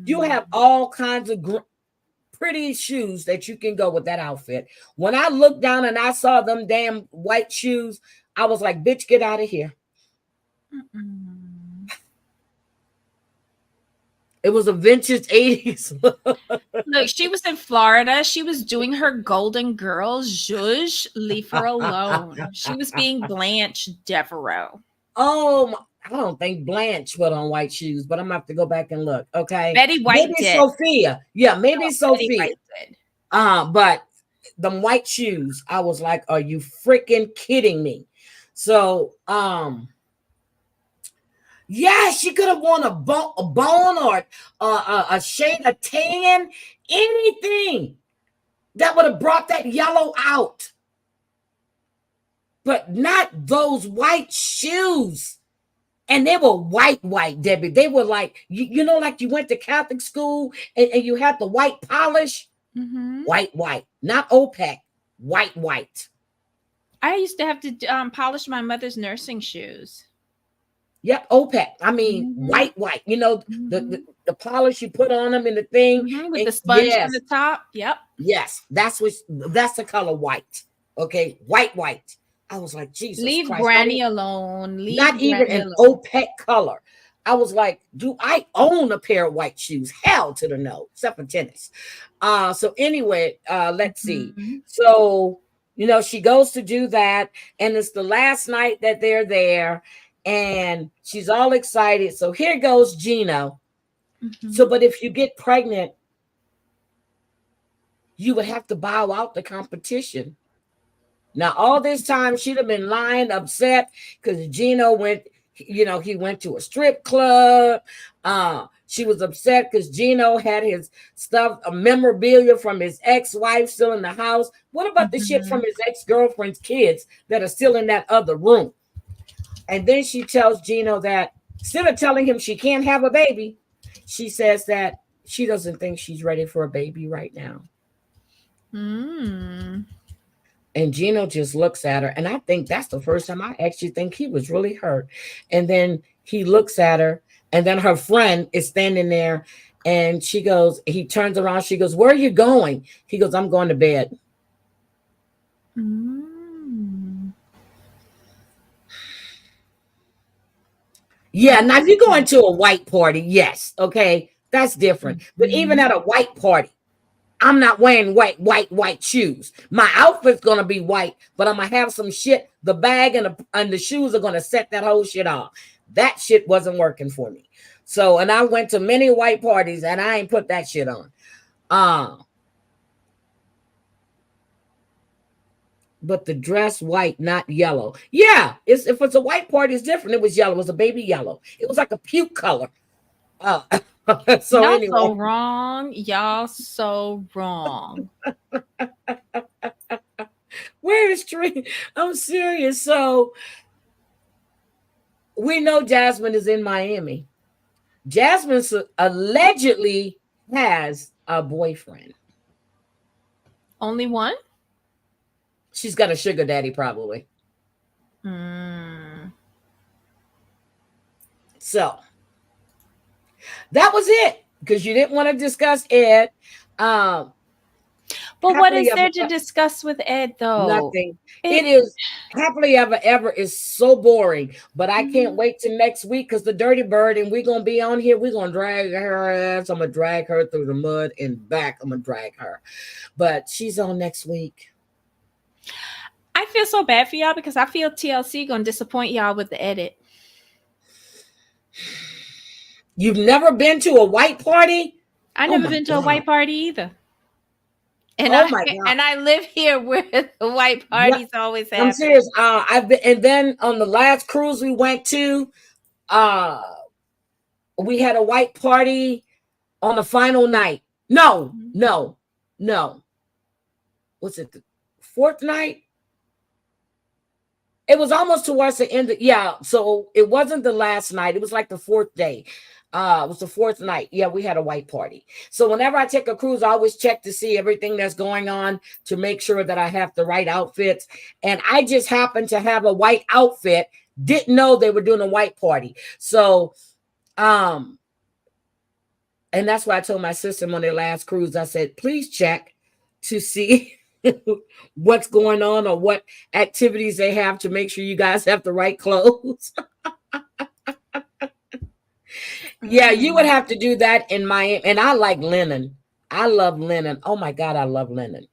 You have Mm. all kinds of pretty shoes that you can go with that outfit. When I looked down and I saw them damn white shoes, I was like, "Bitch, get out of here." Mm-mm. It was a vintage 80s. Look, she was in Florida. She was doing her Golden Girls. Zhuzh, leave her alone. She was being Blanche Devereaux. I don't think Blanche put on white shoes, but I'm gonna have to go back and look. Okay, Betty White maybe did. Sophia. Yeah, maybe Betty Sophia. White did. But them white shoes, I was like, "Are you freaking kidding me?" So, yeah, she could have worn a bone or a shade of tan, anything that would have brought that yellow out. but not those white shoes. And they were white, Debbie. They were like, like you went to Catholic school and you had the white polish. Mm-hmm. White, not opaque, white. I used to have to polish my mother's nursing shoes. Yep, opaque. I mean, Mm-hmm. white. You know, Mm-hmm. the polish you put on them in the thing. Mm-hmm. With And the sponge on yes, the top. Yep. yes, that's the color white. Okay, white. I was like, Jesus Leave Christ, Granny alone. not Leave even Granny an alone. opaque color. I was like, do I own a pair of white shoes? Hell to the no, except for tennis. So anyway, let's see. Mm-hmm. So, she goes to do that, and it's the last night that they're there, and she's all excited. So here goes Gino. So, Mm-hmm. but if you get pregnant, you would have to bow out the competition. Now, all this time she'd have been lying, upset because Gino went, he went to a strip club. She was upset because Gino had his stuff, a memorabilia from his ex-wife still in the house. What about the shit Mm-hmm. from his ex-girlfriend's kids that are still in that other room? And then she tells Gino that instead of telling him she can't have a baby, she says that she doesn't think she's ready for a baby right now. Mm. And Gino just looks at her. And I think that's the first time I actually think he was really hurt. And then he looks at her. And then her friend is standing there. And he turns around. She goes, where are you going? He goes, I'm going to bed. Mm. Yeah. Now, if you go into a white party, yes. Okay. That's different. But even Mhm. at a white party, I'm not wearing white shoes. My outfit's gonna be white, but I'm gonna have some shit. The bag and the shoes are gonna set that whole shit off. That shit wasn't working for me. So, and I went to many white parties and I ain't put that shit on. But the dress white, not yellow. Yeah, if it's a white party, it's different. It was yellow. It was a baby yellow. It was like a puke color. Uh, so Y'all anyway, so wrong. Y'all so wrong. where is Tree? I'm serious. So we know Jasmine is in Miami. Jasmine allegedly has a boyfriend. Only one? She's got a sugar daddy, probably. Mm. So that was it because you didn't want to discuss Ed. Um, But what happily is ever there to discuss with Ed, though? nothing. It It. is happily ever is so boring. But I can't Mhm. wait till next week because the Dirty Bird and we're gonna be on here. We're gonna drag her ass. I'm gonna drag her through the mud and back. I'm gonna drag her, but she's on next week. I feel so bad for y'all because I feel TLC gonna disappoint y'all with the edit. You've never been to a white party? I Oh never my been to a god! white party either. And Oh I my god! and I live here where the white Yeah, parties always I'm happen. serious. I've been, and then on the last cruise we went to, uh, we had a white party on the final night. No, Mhm. no, no. Was it the fourth night? It was almost towards the end. Yeah, so it wasn't the last night. It was like the fourth day. It was the fourth night. Yeah, we had a white party. So whenever I take a cruise, I always check to see everything that's going on to make sure that I have the right outfits. And I just happened to have a white outfit. Didn't know they were doing a white party. So, and that's why I told my sister on their last cruise, I said, please check to see what's going on or what activities they have to make sure you guys have the right clothes. Yeah, you would Mm. have to do that in Miami. And I like linen. I love linen. Oh my God, I love linen.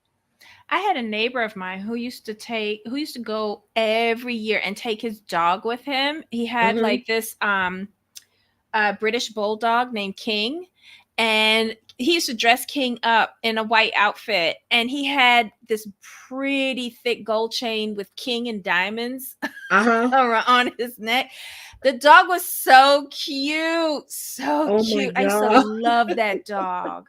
I had a neighbor of mine who used to go every year and take his dog with him. He had Mm-hmm. like this British bulldog named King, and he used to dress King up in a white outfit, and he had this pretty thick gold chain with King and diamonds Uh-huh. on his neck. The dog was so cute, so Oh my cute. I used to God. love that dog.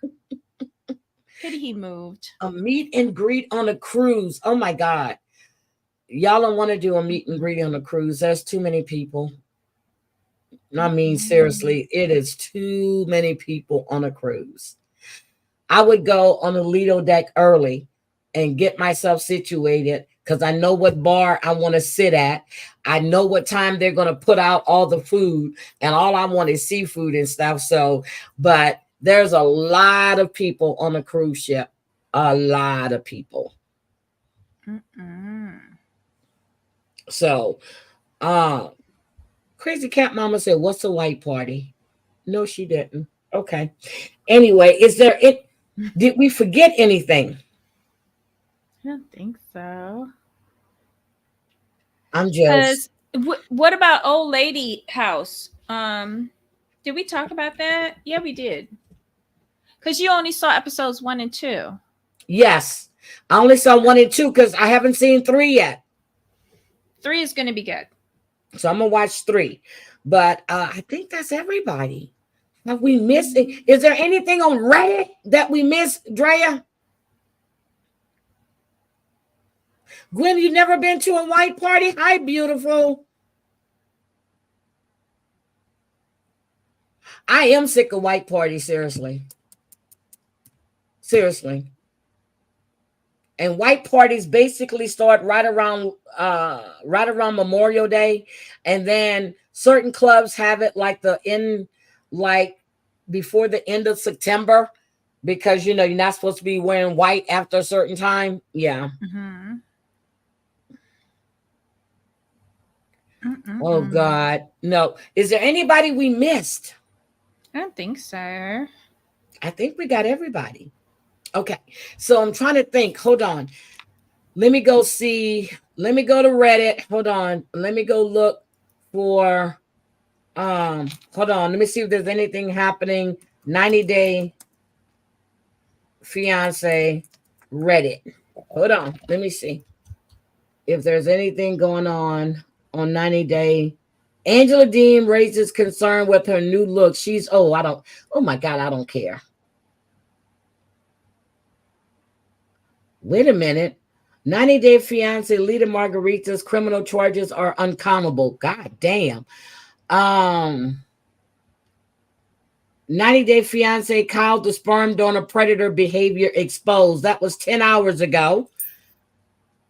Pity he moved. A meet and greet on a cruise. Oh my God. Y'all don't want to do a meet and greet on a cruise. There's too many people. I mean, Mm-mm. seriously, it is too many people on a cruise. I would go on the Lido deck early and get myself situated because I know what bar I want to sit at. I know what time they're going to put out all the food, and all I want is seafood and stuff. So, but there's a lot of people on a cruise ship, a lot of people. Mm-mm. So, uh, Crazy Cat Mama said, "What's a white party?" No, she didn't. Okay. Anyway, is there it? I Did we forget anything? don't think so. I'm just Because what about old lady house? Did we talk about that? Yeah, we did. Because you only saw episodes 1 and 2. yes. I only saw 1 and 2 because I haven't seen 3 yet. 3 is going to be good. So I'm gonna watch 3. But I think that's everybody. Have we missed it? Is there anything on Reddit that we missed, Drea? Gwen, you never been to a white party? Hi, beautiful. I am sick of white parties, seriously. Seriously. And white parties basically start right around Memorial Day, and then certain clubs have it like the end, like before the end of September, because you know you're not supposed to be wearing white after a certain time. Yeah. Mm-hmm. Oh Mm-mm-mm. God, no. Is there anybody we missed? I don't think so. I think we got everybody. Okay, so I'm trying to think. Hold on. Let me go see. Let me go to Reddit. Hold on. Let me go look for hold on. Let me see if there's anything happening. 90-day fiance Reddit. Hold on. Let me see if there's anything going on 90-day. Angela Dean raises concern with her new look. She's I don't oh my God, I don't care. Wait a minute. 90-day fiance Lita Margarita's criminal charges are uncountable. God damn. Um 90-day fiance Kyle the sperm donor predator behavior exposed. That was 10 hours ago.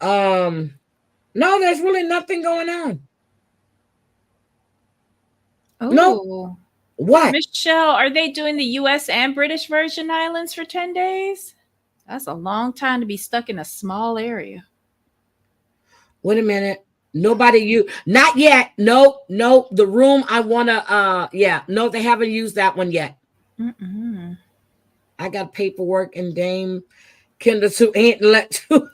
Um no, there's really nothing going on. No. Oh, What? Michelle, are they doing the U.S. and British Virgin Islands for 10 days? That's a long time to be stuck in a small area. Wait a minute. Nobody you not yet. No, no. The room I wanna yeah, no, they haven't used that one yet. Mm-mm. I got paperwork and Dame Kendall Sue ain't let two.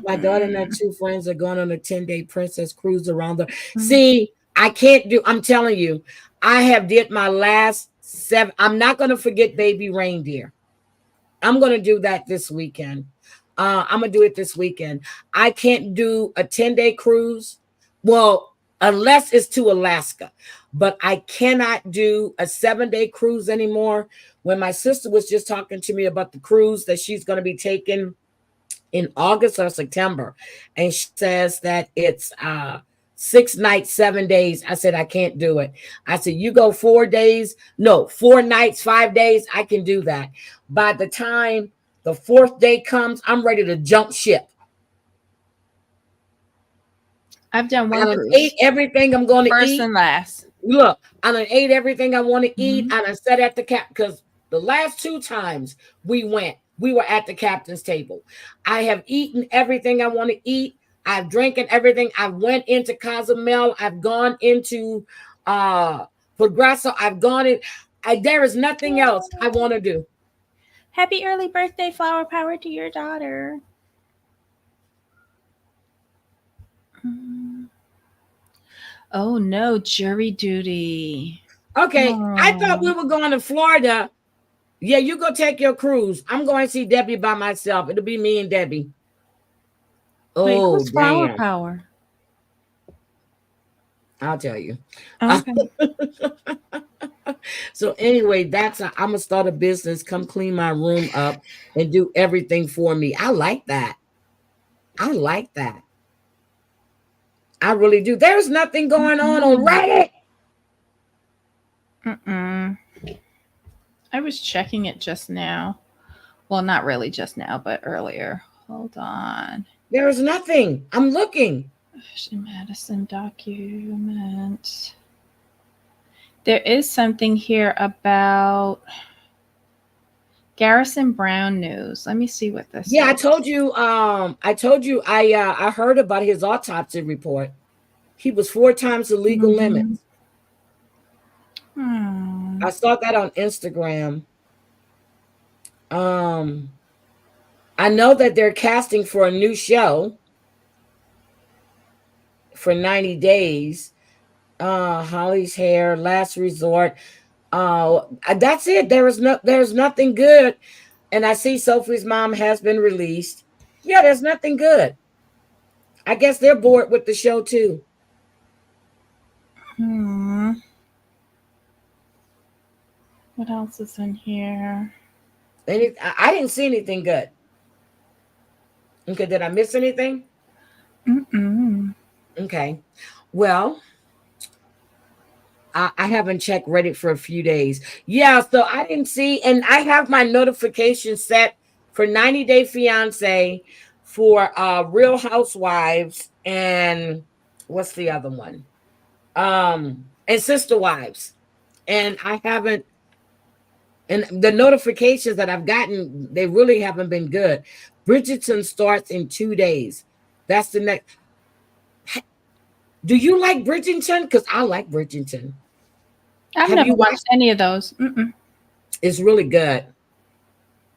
My daughter and her 2 friends are going on a 10-day princess cruise around the see. I can't do. I'm telling you, I have did my last 7. I'm not going to forget baby reindeer. I'm going to do that this weekend. I'm going to do it this weekend. I can't do a 10-day cruise. Well, unless it's to Alaska, but I cannot do a 7-day cruise anymore. When my sister was just talking to me about the cruise that she's going to be taking in August or September, and she says that it's 6 nights, 7 days. I said I can't do it. I said you go 4 days, no 4 nights, 5 days. I can do that. By the time the 4th day comes, I'm ready to jump ship. I've done I one done ate cruise, everything I'm going to first eat. and last. Look, I done ate everything I want to eat. Mhm. I done sat at the cap because the last 2 times we were at the captain's table. I have eaten everything I want to eat. I've drinking everything. I went into Cozumel. I've gone into Progresso. I've gone in. There is nothing else I want to do. Happy early birthday, flower power to your daughter. Mm. Oh no, jury duty. Okay, I thought we Oh. were going to Florida. Yeah, you go take your cruise. I'm going to see Debbie by myself. It'll be me and Debbie. Wait, Oh, who's flower damn. power? I'll tell you. Okay. So anyway, I'm gonna start a business, come clean my room up and do everything for me. I like that. I like that. I really do. There's nothing going on Mm-mm. Reddit. Mm-mm. I was checking it just now. Well, not really just now, but earlier. Hold on. There's nothing. I'm looking. Madison document. There is something here about Garrison Brown news. Let me see what this Yeah, I is. told you. I heard about his autopsy report. He was 4 times the legal Mm-hmm. limits. Hmm. I saw that on Instagram. Um, I know that they're casting for a new show for 90 days. Holly's hair, last resort. That's it. There's nothing good. And I see Sophie's mom has been released. Yeah, there's nothing good. I guess they're bored with the show too. Hmm. What else is in here? I didn't see anything good. Okay, did I miss anything? Mm-mm. Okay. Well, I haven't checked Reddit for a few days. Yeah, so I didn't see, and I have my notification set for 90 Day Fiance, for Real Housewives, and what's the other one? And Sister Wives. And I haven't, and the notifications that I've gotten, they really haven't been good. Bridgerton starts in 2 days. That's the next. Do you like Bridgerton? Because I like Bridgerton. I've Have never you watched? watched any of those. Mm-mm. It's really good.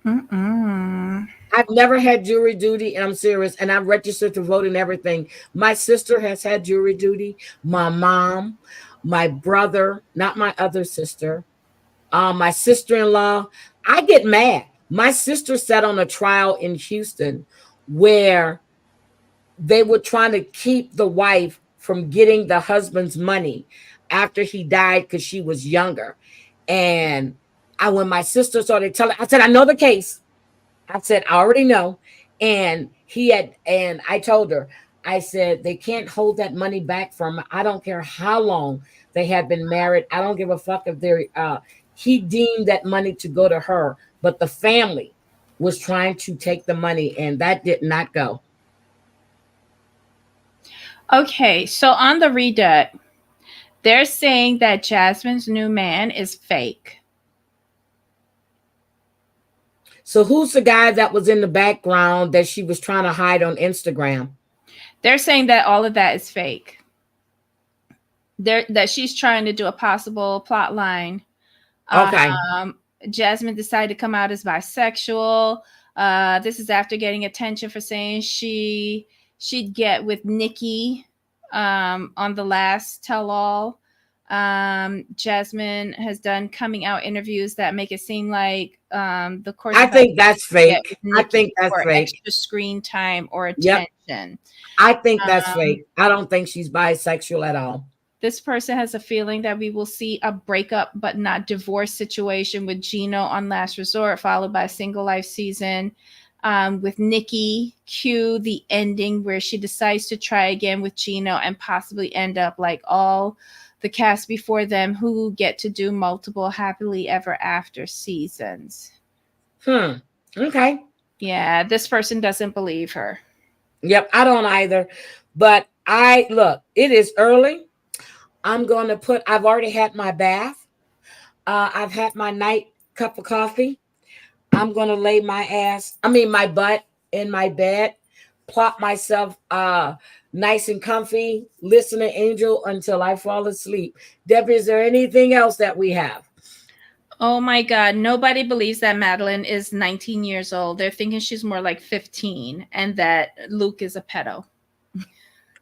Mm-mm. I've never had jury duty, and I'm serious. And I'm registered to vote and everything. My sister has had jury duty. My mom, my brother, not my other sister, my sister-in-law. I get mad. My sister sat on a trial in Houston where they were trying to keep the wife from getting the husband's money after he died because she was younger. And when my sister started telling, I said, I know the case. I said, I already know. And I told her, I said, they can't hold that money back from, I don't care how long they have been married. I don't give a fuck if they're, he deemed that money to go to her, but the family was trying to take the money, and that did not go. Okay, so on the Reddit, they're saying that Jasmine's new man is fake. So who's the guy that was in the background that she was trying to hide on Instagram? They're saying that all of that is fake. That she's trying to do a possible plot line. Okay. Jasmine decided to come out as bisexual. This is after getting attention for saying she'd get with Nikki on the last tell all. Jasmine has done coming out interviews that make it seem like the course I of think that's get fake. with I Nikki think that's for fake. extra screen time or Yep. attention. I think that's Um, fake. I don't think she's bisexual at all. This person has a feeling that we will see a breakup but not divorce situation with Gino on Last Resort, followed by a single life season with Nikki. Cue the ending where she decides to try again with Gino and possibly end up like all the cast before them who get to do multiple happily ever after seasons. Okay. Yeah, this person doesn't believe her. Yep. I don't either. But it is early. I've already had my bath. I've had my night cup of coffee. I'm going to lay my butt in my bed, plop myself nice and comfy, listen to Angel until I fall asleep. Debbie, is there anything else that we have? Oh my God. Nobody believes that Madeline is 19 years old. They're thinking she's more like 15 and that Luke is a pedo.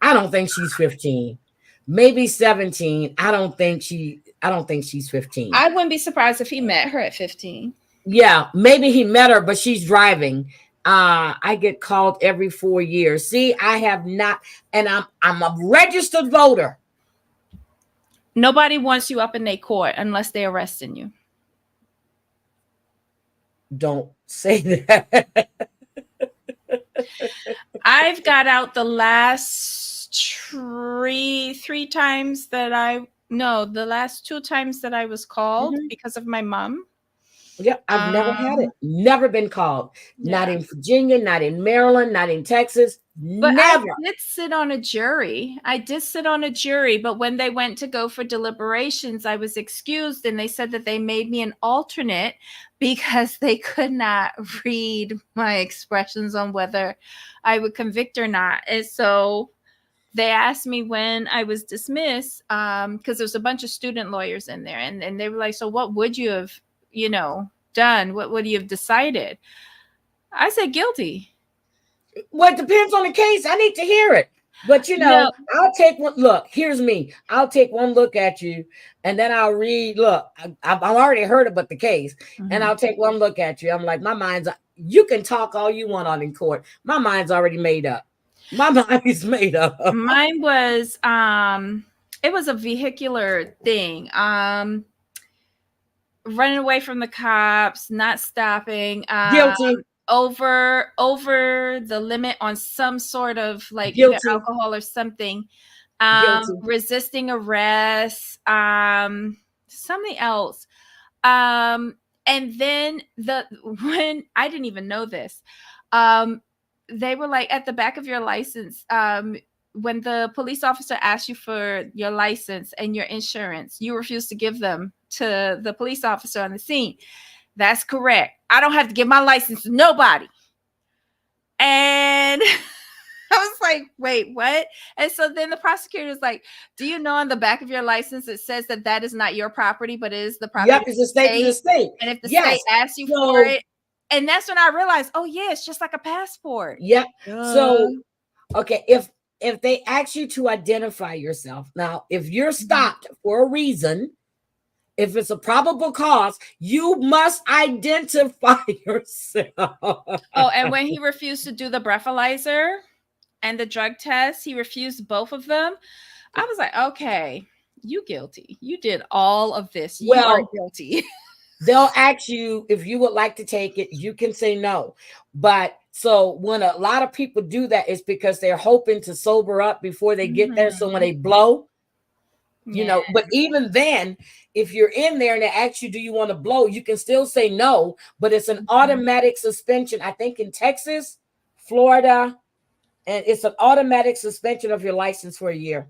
I don't think she's 15. Maybe 17. I don't think she's 15. I wouldn't be surprised if he met her at 15. Yeah, maybe he met her, but she's driving. I get called every 4 years. See, I have not, and I'm a registered voter. Nobody wants you up in their court unless they're arresting you. Don't say that. I've got out the last three times that the last 2 times that I was called Mhm. because of my mom. Yeah, I've never had it. Um, Never been called. Not yeah. in Virginia, not in Maryland, not in Texas. But I Never. did sit on a jury. I did sit on a jury, but when they went to go for deliberations, I was excused and they said that they made me an alternate because they could not read my expressions on whether I would convict or not. And so they asked me when I was dismissed, because there's a bunch of student lawyers in there, and they were like, so what would you have, done? What would you have decided? I said guilty. Well, it depends on the case. I need to hear it. But No. I'll take one look. Here's me. I'll take one look at you, and then I'll read. Look, I've already heard about the case, and Mhm. I'll take one look at you. I'm like, my mind's. You can talk all you want on in court. My mind's already made up. My mind is made up. Mine was it was a vehicular thing. Running away from the cops, not stopping, Guilty. over the limit on some sort of like either Guilty. alcohol or something, Guilty. resisting arrest, something else. And then when I didn't even know this, they were like, at the back of your license, when the police officer asks you for your license and your insurance, you refuse to give them to the police officer on the scene. That's correct. I don't have to give my license to nobody. And I was like, wait, what? And so then the prosecutor was like, do you know on the back of your license it says that that is not your property, but it is the property Yep, of it's the a state to the state? state. And if the Yes. state asks you for So, it, and that's when I realized, oh yeah, it's just like a passport. yep. So, okay, if they ask you to identify yourself, now, if you're stopped for a reason, if it's a probable cause, you must identify yourself. Oh, and when he refused to do the breathalyzer and the drug test, he refused both of them. I was like, okay, you guilty. You did all of this. You are Well, guilty. they'll ask you if you would like to take it. You can say no. But so when a lot of people do that, it's because they're hoping to sober up before they get there. So when they blow, Yeah. but even then, if you're in there and they ask you, do you want to blow? You can still say no, but it's an automatic suspension. I think in Texas, Florida, and it's an automatic suspension of your license for a year.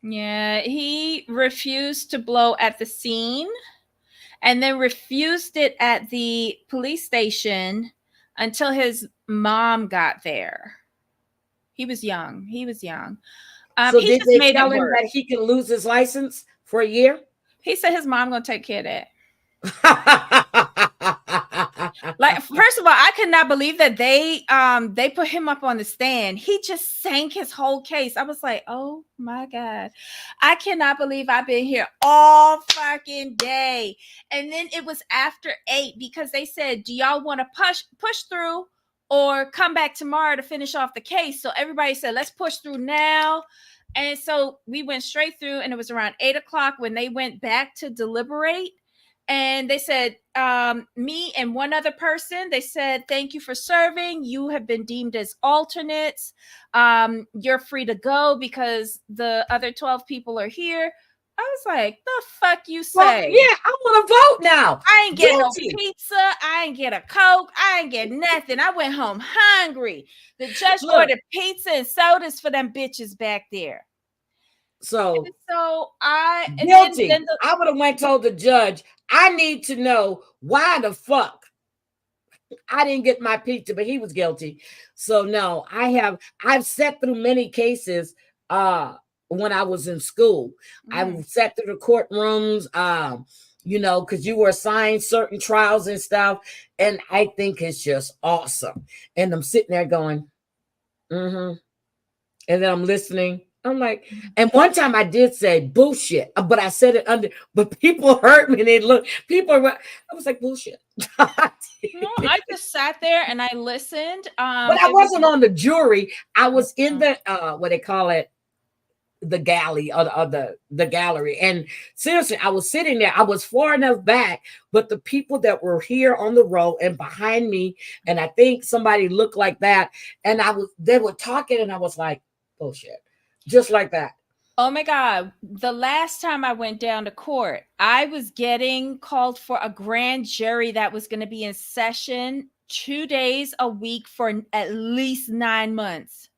Yeah, he refused to blow at the scene and then refused it at the police station until his mom got there. He was young. So He did just they made tell it him that worse. he can lose his license for a year? He said his mom gonna take care of that. Like, first of all, I could not believe that they put him up on the stand. He just sank his whole case. I was like, oh my God. I cannot believe I've been here all fucking day. And then it was after 8 because they said, do y'all want to push through or come back tomorrow to finish off the case? So everybody said, let's push through now. And so we went straight through, and it was around 8 o'clock when they went back to deliberate. And they said, me and one other person, they said, thank you for serving. You have been deemed as alternates. You're free to go because the other 12 people are here. I was like, the fuck you Well, say? yeah, I want to vote now. I ain't get no Guilty. pizza. I ain't get a Coke. I ain't get nothing. I went home hungry. The judge Look, ordered pizza and sodas for them bitches back there. so And so and guilty. then the, I would have went told the judge, I need to know why the fuck I didn't get my pizza, but he was guilty. So no, I've sat through many cases when I was in school. I've sat through the courtrooms, because you were assigned certain trials and stuff. And I think it's just awesome. And I'm sitting there going, mm-hmm. And then I'm listening. I'm like, and one time I did say bullshit, but I said it but people heard me. And they look, I was like, bullshit. no, I just sat there and I listened. But I wasn't on the jury. I was in the what they call it, the galley or the gallery. And seriously, I was sitting there. I was far enough back, but the people that were here on the row and behind me, and I think somebody looked like that, and they were talking, and I was like, bullshit, just like that. Oh my God. The last time I went down to court, I was getting called for a grand jury that was going to be in session 2 days a week for at least 9 months.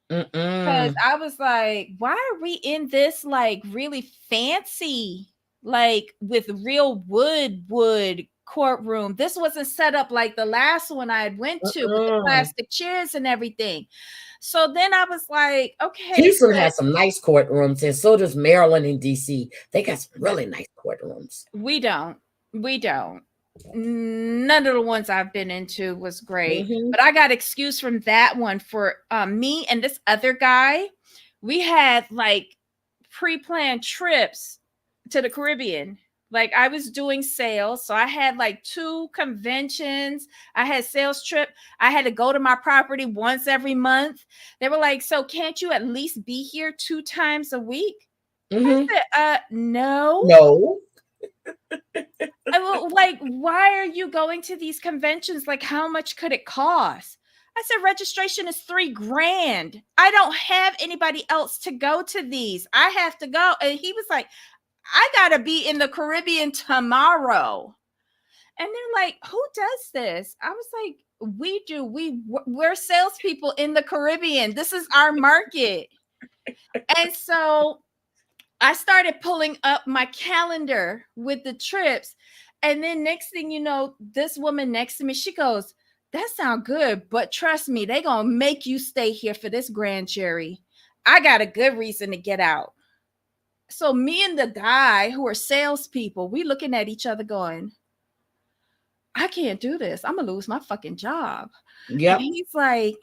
Because Mm-mm. I was like, why are we in this like really fancy, like with real wood courtroom? This wasn't set up like the last one I had went to with the Mm-mm. plastic chairs and everything. So then I was like, okay, Houston sis, has some nice courtrooms, and so does Maryland and DC. They got some really nice courtrooms. we don't. We don't. None of the ones I've been into was great, Mm-hmm. but I got excused from that one for me and this other guy. We had like pre-planned trips to the Caribbean. Like I was doing sales, so I had like 2 conventions. I had sales trip. I had to go to my property once every month. They were like, "So can't you at least be here 2 times a week?" I Mm-hmm. said, no. No. Like, why are you going to these conventions? Like, how much could it cost? I said, registration is $3,000. I don't have anybody else to go to these. I have to go. And he was like, I gotta be in the Caribbean tomorrow. And they're like, who does this? I was like, we do. We're salespeople in the Caribbean. This is our market. And so I started pulling up my calendar with the trips. And then next thing you know, this woman next to me, she goes, that sounds good, but trust me, they gonna make you stay here for this grand jury. I got a good reason to get out. So me and the guy who are salespeople, we looking at each other going, I can't do this. I'm gonna lose my fucking job. And Yep. he's like,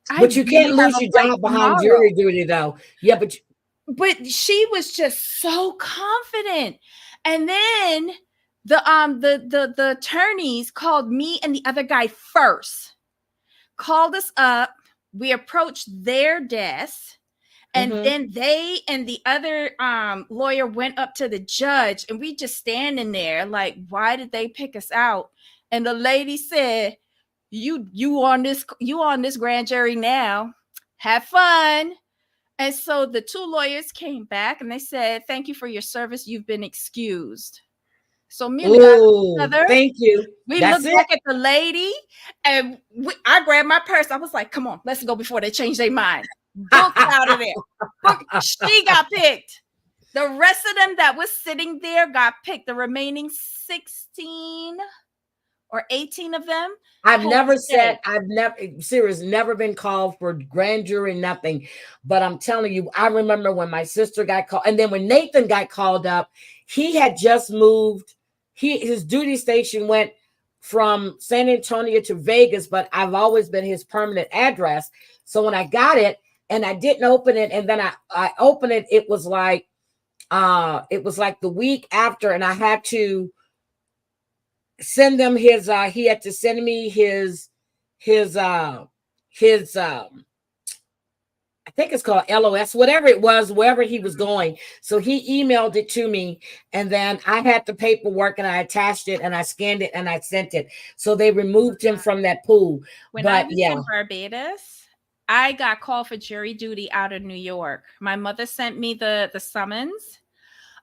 I But you can't really have lose a your flight job behind tomorrow. jury duty, though. Yeah, But she was just so confident. And then the attorneys called me and the other guy first, called us up. We approached their desk, and mm-hmm. then they and the other lawyer went up to the judge, and we just standing there like, why did they pick us out? And the lady said, you on this grand jury now, have fun. And so the 2 lawyers came back and they said, thank you for your service, you've been excused. So me and the guy looked at Oh, each other. thank you. We That's looked it. back at the lady, and I grabbed my purse. I was like, come on, let's go before they change their mind. Book out of there. Book. She got picked. The rest of them that was sitting there got picked. The remaining 16 or 18 of them. I've never been called for grand jury, nothing. But I'm telling you, I remember when my sister got called, and then when Nathan got called up, he had just moved. His duty station went from San Antonio to Vegas, but I've always been his permanent address. So when I got it and I didn't open it, and then I opened it, it was like the week after, and I had to send them he had to send me his I think it's called LOS, whatever it was, wherever he was going. So he emailed it to me, and then I had the paperwork and I attached it and I scanned it and I sent it. So they removed him from that pool. When I But was yeah. in Barbados, I got called for jury duty out of New York. My mother sent me the summons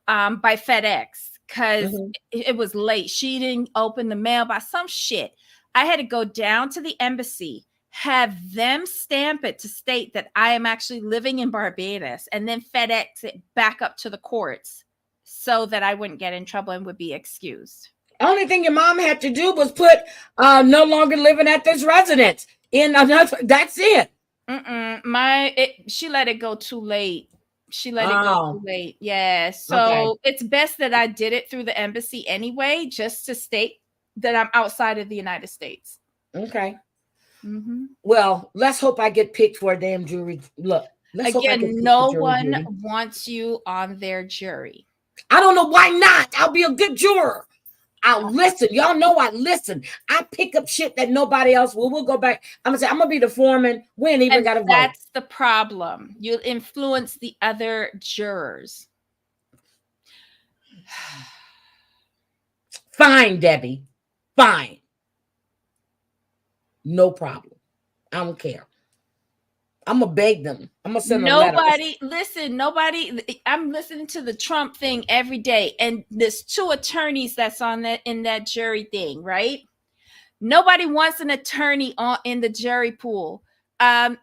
by FedEx because it was late. She didn't open the mail by some shit. I had to go down to the embassy, have them stamp it to state that I am actually living in Barbados, and then FedEx it back up to the courts so that I wouldn't get in trouble and would be excused. Only thing your mom had to do was put no longer living at this residence in another. That's it. She let it go too late. She let it go too late. Yeah. So it's best that I did it through the embassy anyway, just to state that I'm outside of the United States. Okay. Mm-hmm. Well, let's hope I get picked for a damn jury. Look, again, no one wants you on their jury. I don't know why not. I'll be a good juror. I'll listen. Y'all know I listen. I pick up shit that nobody else will. We'll go back. I'm gonna say I'm gonna be the foreman. We ain't even And got to vote. that's the problem. You influence the other jurors. Fine, Debbie. Fine. No problem. I don't care. I'm gonna beg them. I'm gonna send a letter. Nobody, I'm listening to the Trump thing every day, and there's two attorneys that's on that in that jury thing, right? Nobody wants an attorney in the jury pool.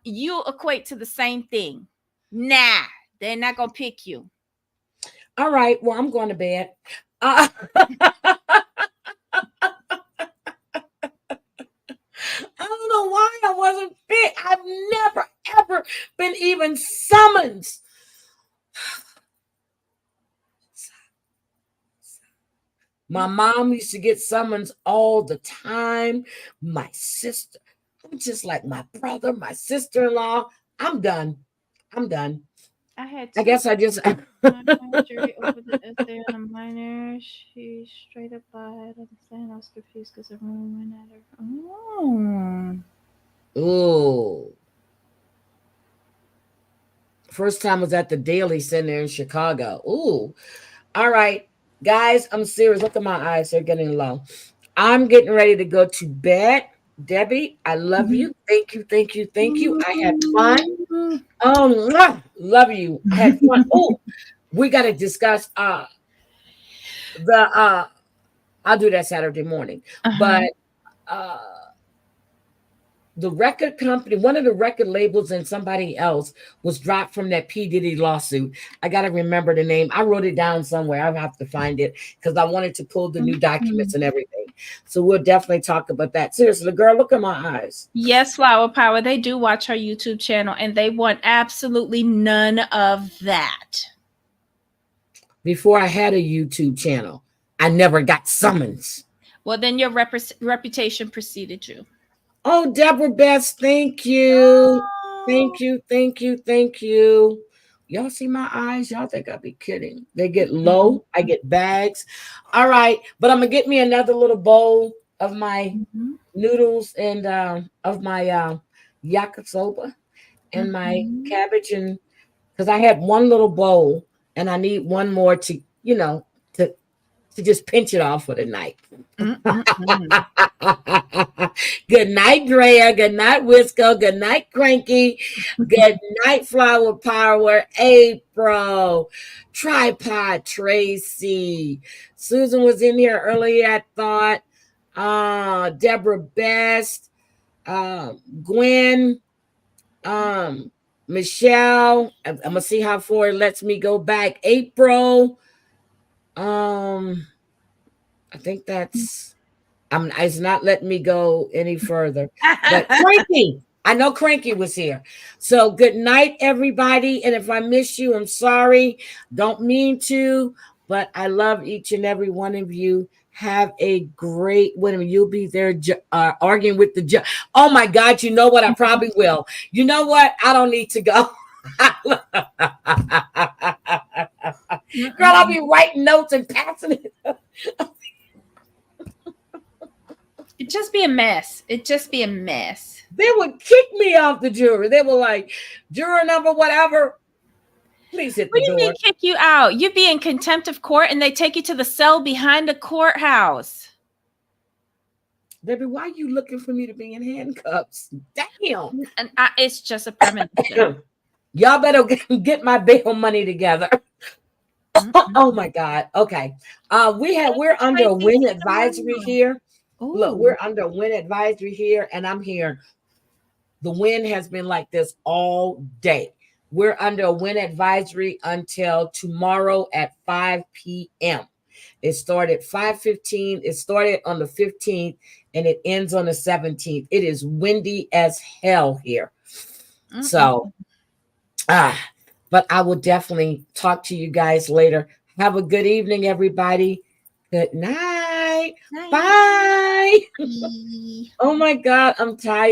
You equate to the same thing. Nah, they're not gonna pick you. All right. Well, I'm going to bed. I don't know why I wasn't fit. I've never, ever been even summoned. My mom used to get summons all the time. My sister, I'm just like my brother, my sister-in-law. I'm done. I'm done. I guess I just. Jury over the essay on a minor. She straight up lied. I'm saying I was confused because everyone went at her. Oh. Ooh. First time was at the Daily Center in Chicago. Ooh. All right. Guys, I'm serious. Look at my eyes. They're getting low. I'm getting ready to go to bed. Debbie, I love you. Thank you. Thank you. Thank you. I had fun. Love you. I had fun. Oh, we got to discuss the I'll do that Saturday morning. But the record company, one of the record labels and somebody else was dropped from that P. Diddy lawsuit. I got to remember the name. I wrote it down somewhere. I'll have to find it because I wanted to pull the new documents and everything. So we'll definitely talk about that. Seriously, girl, look at my eyes. Yes, Flower Power. They do watch our YouTube channel and they want absolutely none of that. Before I had a YouTube channel, I never got summons. Well, then your reputation preceded you. Oh, Deborah Best, thank you. Thank you, thank you, thank you. Y'all see my eyes? Y'all think I'd be kidding. They get low. I get bags. All right. But I'm going to get me another little bowl of my noodles and of my yakisoba and my cabbage. And because I had one little bowl and I need one more to, to just pinch it off for the night. Good night, Drea. Good night, Wisco. Good night, Cranky. Good night, Flower Power. April. Tripod Tracy. Susan was in here earlier, I thought. Deborah Best. Gwen. Michelle. I'm going to see how far it lets me go back. April. I think that's it's not letting me go any further. But Cranky, I know Cranky was here. So good night, everybody. And if I miss you, I'm sorry. Don't mean to, but I love each and every one of you. Have a great when you'll be there arguing with the judge. Oh my God, you know what? I probably will. You know what? I don't need to go. Girl, I'll be writing notes and passing it. It'd just be a mess. It'd just be a mess. They would kick me off the jury. They were like, juror number whatever. Please hit the door. What do you mean kick you out? You'd be in contempt of court and they take you to the cell behind the courthouse. Baby, why are you looking for me to be in handcuffs? Damn. And it's just a premonition. Y'all better get my bail money together. Oh my God. Okay. We're under a win advisory here. Ooh. Look, we're under a win advisory here, and I'm here. The wind has been like this all day. We're under a wind advisory until tomorrow at 5 p.m. It started 5:15. It started on the 15th and it ends on the 17th. It is windy as hell here. So, but I will definitely talk to you guys later. Have a good evening, everybody. Good night. Bye. Oh my God, I'm tired.